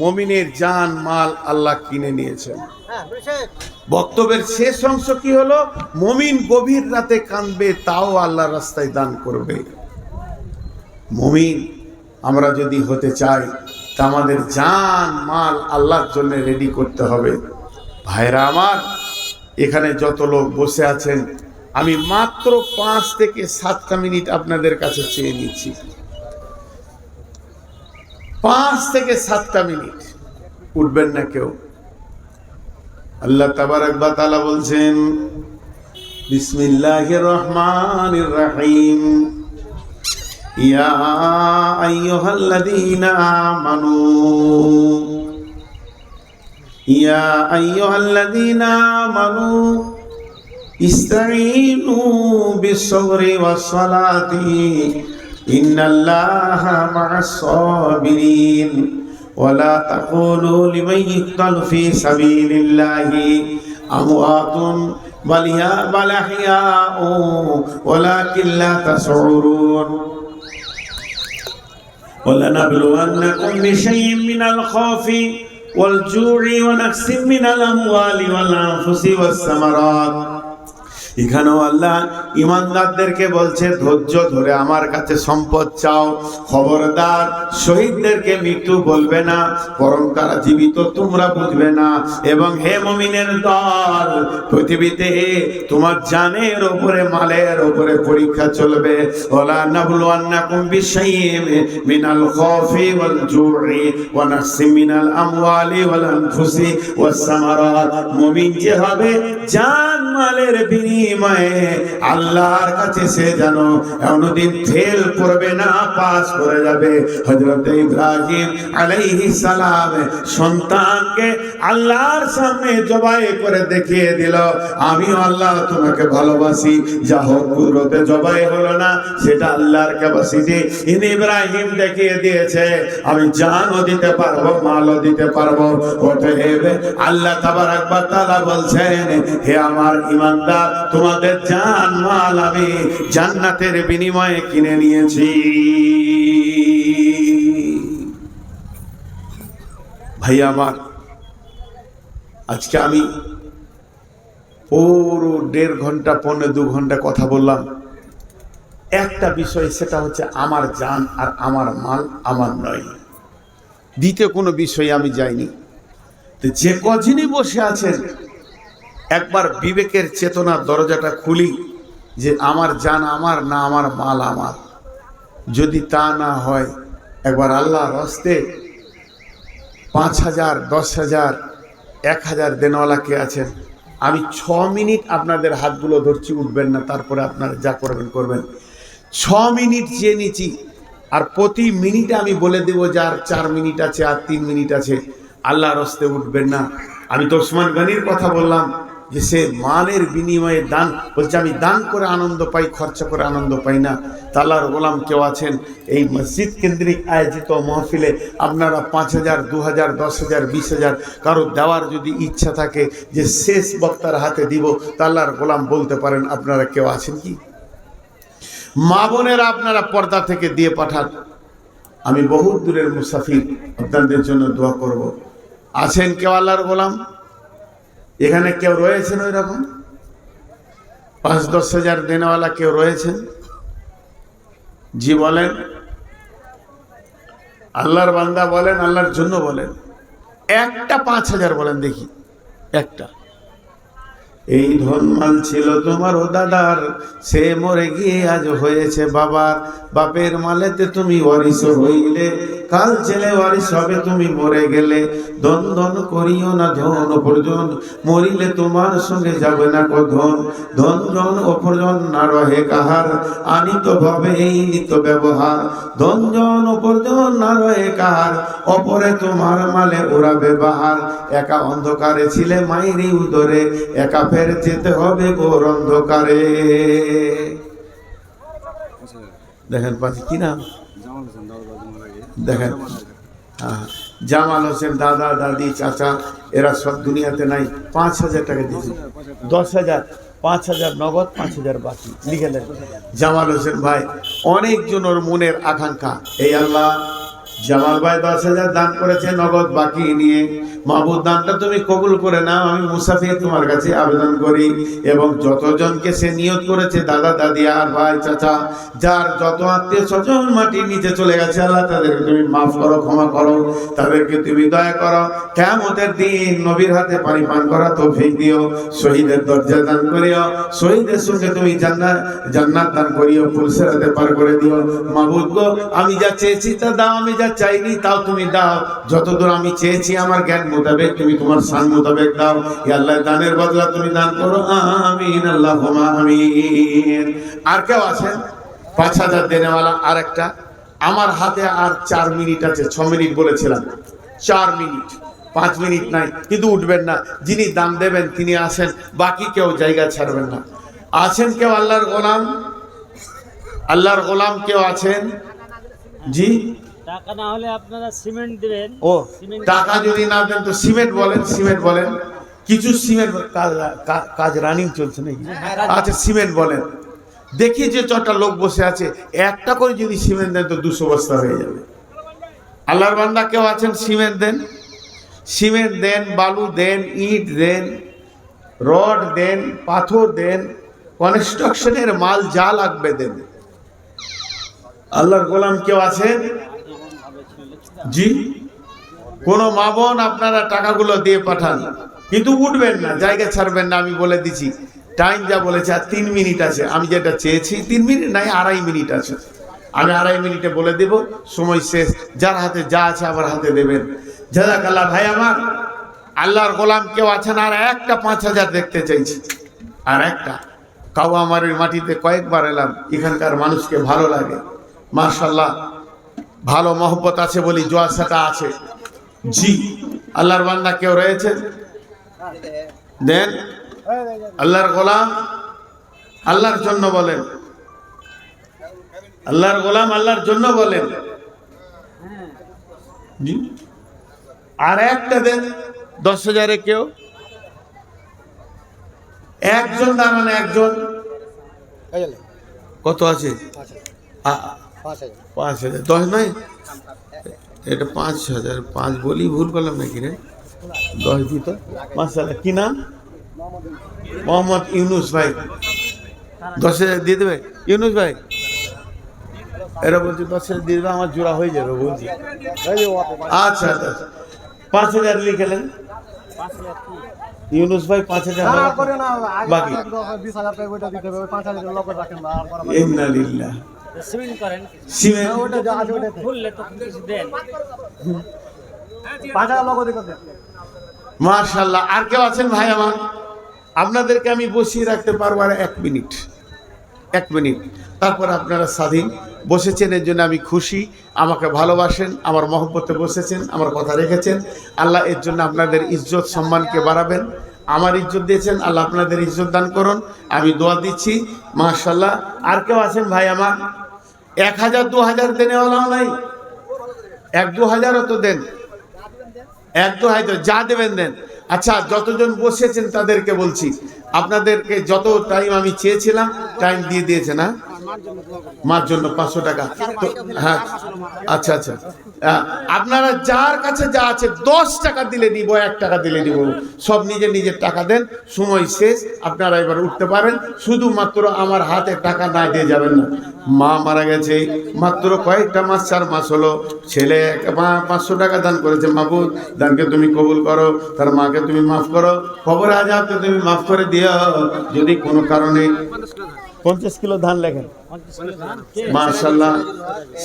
মুমিনের জান মাল আল্লাহ কিনে নিয়েছেন। বক্তব্যের শেষ অংশ কি হলো? মুমিন গভীর রাতে কাঁদবে, তাও আল্লাহর রাস্তায় দান করবে। মুমিন আমরা যদি হতে চাই তা আমাদের জান মাল আল্লাহর জন্য রেডি করতে হবে। ভাইরা আমার, এখানে যত লোক বসে আছেন, আমি মাত্র 5 থেকে 7টা মিনিট আপনাদের কাছে চেয়ে নিচ্ছি। 5 থেকে 7টা মিনিট উঠবেন না কেউ। আল্লাহ তাবারক ওয়া তাআলা বলছেন বিসমিল্লাহির রহমানির রহিম ইয়া আইয়ুহাল্লাযীনা আমানু ইয়া আইয়ুহাল্লাযীনা আমানু ইসতাঈনু বিস-সাবরি ওয়াস-সালাতি ইন্নাল্লাহা মা'আস-সাবিরিন ওয়া লা তাকুলু লিমান ইয়াকতালু ফী সাবিলিল্লাহি আমওয়াতুন বাল আহইয়াউ ওয়ালাকিন লা তাশউরুন ওয়ালানাবলুওয়ান্নাকুম বিশাইইন মিনাল খাউফি ওয়াল জু'i ওয়া নাকসিম মিনাল আমওয়ালি ওয়াল আনফুসি ওয়াস সামারাত। এখানেও আল্লাহ ইমানদারদেরকে বলছে ধৈর্য ধরে আমার কাছে সম্পদ চাও, খবরদার শহীদদেরকে মৃত্যু বলবে না, বরং তারা জীবিত তোমরা বুঝবে না। এবং হে মুমিনের দল, পৃথিবীতে তোমার জানের উপরে মালের উপরে পরীক্ষা চলবে। ওয়ালা নাবলুওয়ান্নাকুম বিশাইইন মিনাল খাউফি ওয়াল জু'i ওয়া নাকসিম মিনাল আমওয়ালি ওয়াল আনফুসি ওয়াস সামারাত। মুমিন যে হবে জান মালের বিনিময়ে আল্লাহর কাছে সে যেন কোনদিন ফেল করবে না, পাস করে যাবে। হযরত ইব্রাহিম আলাইহিস সালাম সন্তানকে আল্লাহর সামনে জবাই করে দেখিয়ে দিল, আমিও আল্লাহ তোমাকে ভালোবাসি। যা হোক কুদরতে জবাই হলো না, সেটা আল্লাহর ক্যাপাসিটি। ইব্রাহিম দেখিয়ে দিয়েছে আমি জানও দিতে পারবো, মালও দিতে পারবো। অতএব আল্লাহ তাবারক ওয়া তাআলা বলছেন, হে আমার ঈমানদার, তোমাদের জান মাল আমি জান্নাতের বিনিময়ে কিনে নিয়েছি। ভাই আমার, আজকে আমি পুরো 1.5 ঘন্টা 1.5-2 ঘন্টা কথা বললাম একটা বিষয়, সেটা হচ্ছে আমার জান আর আমার মাল আমার নয়। দ্বিতীয় কোনো বিষয়ে আমি যাইনি। তো যে কজনই বসে আছেন, একবার বিবেকের চেতনার দরজাটা খুলি যে আমার জান আমার না আমার মাল আমার। যদি তা না হয়, একবার আল্লাহর রাস্তে 5,000, 10,000, 1,000 দেনওয়ালা কে আছেন? আমি 6 মিনিট আপনাদের হাতগুলো ধরছি, উঠবেন না, তারপরে আপনারা যা করবেন করবেন। 6 মিনিট চেয়ে নিচ্ছি, আর প্রতি মিনিটে আমি বলে দেবো যে আর 4 মিনিট আছে, আর 3 মিনিট আছে। আল্লাহর রাস্তে উঠবেন না। আমি তো ওসমান গনির কথা বললাম যে সে মালের বিনিময়ে দান বলছে, আমি দান করে আনন্দ পাই, খরচা করে আনন্দ পাই না। তা আল্লাহর গোলাম কেউ আছেন এই মসজিদ কেন্দ্রিক আয়োজিত মাহফিলে আপনারা 5,000, 2,000, 10,000, 20,000 কারো দেওয়ার যদি ইচ্ছা থাকে যে শেষ বক্তার হাতে দিব, তা আল্লাহর গোলাম বলতে পারেন আপনারা কেউ আছেন কি? মা বোনেরা আপনারা পর্দা থেকে দিয়ে পাঠান। আমি বহু দূরের মুসাফির, আপনাদের জন্য দোয়া করব। আছেন কেউ আল্লাহর গোলাম? এখানে কেউ রয়েছেন ওই রকম 5-10 হাজার দেনেওয়ালা কেউ রয়েছেন? জি বলেন। আল্লাহর বান্দা বলেন, আল্লাহর জন্য বলেন। একটা 5,000 বলেন দেখি, একটা। এই ধনমাল ছিল তোমার ও দাদার, সে মরে গিয়ে আজ হয়েছে বাবার। বাপের মালেতে তুমি ওয়ারিস হইলে, কাল ছেলে ওয়ারিস হবে তুমি মরে গেলে। ধন ধন করিও না ধন অপরজন, মরিলে তোমার সঙ্গে যাবে না কো ধন। ধন জন অপরজন না রহে কাহার, আনিত ভাবে এই নিত ব্যবহার। ধন জন অপরজন না রহে কাহার, অপরে তোমার মালে ওরাবে বাহার। একা অন্ধকারে ছিলে মায়েরই উদরে, একা ফের যেতে হবে ঘোর অন্ধকারে। দেখেন পাশে কি নাম, দেখেন জামাল হোসেন, দাদা দাদি চাচা, এরা সব দুনিয়াতে নাই। 5,000 টাকা দিয়েছে, 10,000, 5,000 নগদ, 5,000 বাকি লিখে দেন। জামাল হোসেন ভাই অনেকজনের মনের আকাঙ্ক্ষা, এই আল্লাহ জামাল ভাই 10,000 দান করেছে নগদ বাকি নিয়ে, মাহবুব দানটা তুমি কবুল করে নাও, আমি মুসাফির তোমার কাছে আবেদন করি। এবং যতজনকে সে নিয়ত করেছে, দাদা দাদি আর ভাই চাচা, যার যত আত্মীয় স্বজন মাটির নিচে চলে গেছে, আল্লাহ তাদেরকে তুমি মাফ করো, ক্ষমা করো, তাদেরকে তুমি দয়া করো। কিয়ামতের দিন নবীর হাতে পানি পান করা তৌফিক দিও, শহীদের দরজা দান করিও, শহীদের সঙ্গে তুমি জান্নাত দান করিও, ফুলসেরাতে পার করে দিও। মাহবুব গো, আমি যা চেয়েছি তা দাও, আমি যা চাইনি তাও তুমি দাও। যতদূর আমি চেয়েছি আমার জ্ঞান মোতাবেক তুমি তোমার শান মোতাবেক দাও। ইয়া আল্লাহ, দানের বদলা তুমি দান করো, আমিন, আল্লাহুম্মা আমিন। আর কেউ আছেন 5000 দেনেওয়ালা? আর একটা, আমার হাতে আর 4 মিনিট আছে, 6 মিনিট বলেছিলাম, 4 মিনিট, 5 মিনিট নাই, কিন্তু উঠবেন না। যিনি দাম দেবেন তিনি আসেন, বাকি কেউ জায়গা ছাড়বেন না। আছেন কেউ আল্লাহর গোলাম? আল্লাহর গোলাম কেউ আছেন? জি, টাকা না হলে আপনারা সিমেন্ট দিবেন। ও, টাকা যদি না দেন তো সিমেন্ট বলেন, সিমেন্ট বলেন। কিছু সিমেন্ট কাজ রানিং চলছে নাকি? আচ্ছা, সিমেন্ট বলেন। দেখি যে 4টা লোক বসে আছে, একটা করে যদি সিমেন্ট দেন তো 200 বস্তা হয়ে যাবে। আল্লাহর বান্দা কেউ আছেন? সিমেন্ট দেন, সিমেন্ট দেন, বালু দেন, ইট দেন, রড দেন, পাথর দেন, কনস্ট্রাকশনের মাল যা লাগবে দেন। আল্লাহর গোলাম কেউ আছেন? জি, কোন মা বোন আপনারা টাকাগুলো দিয়ে পাঠান, কিন্তু উঠবেন না, জায়গা ছাড়বেন না। আমি বলে দিচ্ছি, টাইম যা বলেছে আর 3 মিনিট আছে। আমি যেটা চেয়েছি 3 মিনিট নাই, 2.5 মিনিট আছে। আমি 2.5 মিনিটে বলে দেব, সময় শেষ। যার হাতে যা আছে আবার হাতে দেবেন। জাযাকাল্লাহ। ভাই আমার, আল্লাহর গোলাম কেউ আছেন? আর একটা 5000 দেখতে চাইছি। আর একটা, কাউয়ামারির মাটিতে কয়েকবার এলাম, এখানকার মানুষকে ভালো লাগে, মাশাআল্লাহ, ভালো মহব্বত আছে বলি জোয়াসাটা আছে। জি, আল্লাহর বান্দা কেউ রয়েছেন? দেন। আল্লাহর গোলাম, আল্লাহর জন্য বলেন। আল্লাহর গোলাম, আল্লাহর জন্য বলেন। জি, আর একটা দেন 10,000-এ কেউ? একজন দাঁড়ান, একজন। কত আছে? 5,000। 10 নয়, এটা 5,000। 5 বলি, ভুল করলাম নাকি রে? 10 দিত। মাশাআল্লাহ। কি নাম? মোহাম্মদ ইউনুস ভাই। 10,000 দিয়ে দেবে ইউনুস ভাই? এরা বলছে 10,000 দিয়ে দেবে, আমার জোড়া হয়ে যাবে বলছি। আচ্ছা আচ্ছা, 5,000 লিখেলেন ইউনুস ভাই। 5,000 বাকি। ইন্নালিল্লাহ। সিমেন্ট করেন, সিমেন্ট খুললে তো কিছু দেন। মাশাআল্লাহ। আর কেউ আছেন ভাই আমার? আপনাদেরকে আমি বসিয়ে রাখতে পারবো আর 1 মিনিট, 1 মিনিট। তারপর আপনারা স্বাধীন। বসেছেন এর জন্য আমি খুশি, আমাকে ভালোবাসেন, আমার মহব্বতে বসেছেন, আমার কথা রেখেছেন। আল্লাহ এর জন্য আপনাদের ইজ্জত সম্মানকে বাড়াবেন। আমার ইজ্জত দিয়েছেন, আল্লাহ আপনাদের ইজ্জত দান করুন। আমি দোয়া দিচ্ছি, মাশাআল্লাহ। আর কেউ আছেন ভাই আমার? 1000 2000 দেনেওয়ালাও নাই? 1-2 হাজারও তো দেন, 1-2 হাজার যা দেবেন দেন। আচ্ছা, যতজন বসেছেন তাদেরকে বলছি, আপনাদেরকে যত টাইম আমি চেয়েছিলাম টাইম দিয়ে দিয়েছে না? মার জন্য 500 টাকা তো, হ্যাঁ। আচ্ছা আচ্ছা, আপনারা যার কাছে যা আছে 10 টাকা দিলে নিব, 1 টাকা দিলে নিব, সব নিজের নিজের টাকা দেন। সময় শেষ, আপনারা এবার উঠতে পারেন। শুধুমাত্র আমার হাতে টাকা না দিয়ে যাবেন না। মা মারা গেছে, মাত্র কয়েকটা মাস, 4 মাস হলো। ছেলে 500 টাকা দান করেছে। মাহবুব, দানকে তুমি কবুল করো, তার মাকে তুমি মাফ করো, খবর আজাবকে তুমি মাফ করে দিও। যদি কোনো কারণে 50 কিলো ধান লেখেন, মাশাআল্লাহ।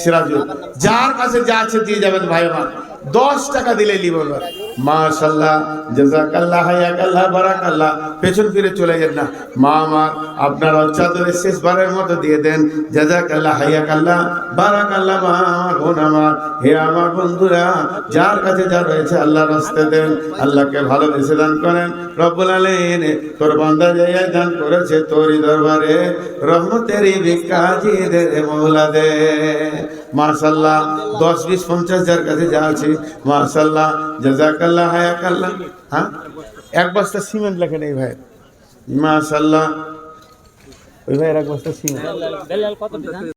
সিরাজুল, যার কাছে যা আছে দিয়ে যাবেন ভাই আমার। 10 টাকা দিলে নিব, মাশাআল্লাহ, জাযাকাল্লাহ, হায়াকাল্লাহ, বারাকাল্লাহ। পেছন ফিরে চলে যান না। মা আমার, আপনারা চাদরের শেষবারের মতো দিয়ে দেন। জাযাকাল্লাহ, হায়াকাল্লাহ, বারাকাল্লাহ। মা আমার, বোন আমার, হে আমার বন্ধুরা, যার কাছে যা রয়েছে আল্লাহর রাস্তায় দেন, আল্লাহকে ভালোবেসে দান করেন। রব্বুল আলামিন তোর বান্দা যাইয়া দান করেছে তোরই দরবারে, রহমতেরই ভিক্ষাজি দে মওলা দে। মাশাআল্লাহ। 10 20 50 যার কাছে যা আছে, মাশাআল্লাহ, জাযাকাল্লাহ, হায়াকাল্লাহ। হ্যাঁ, 1 বস্তা সিমেন্ট লেখেন এই ভাই, মাশাআল্লাহ। ওই ভাই 1 বস্তা সিমেন্ট। বেলাল কত দিন?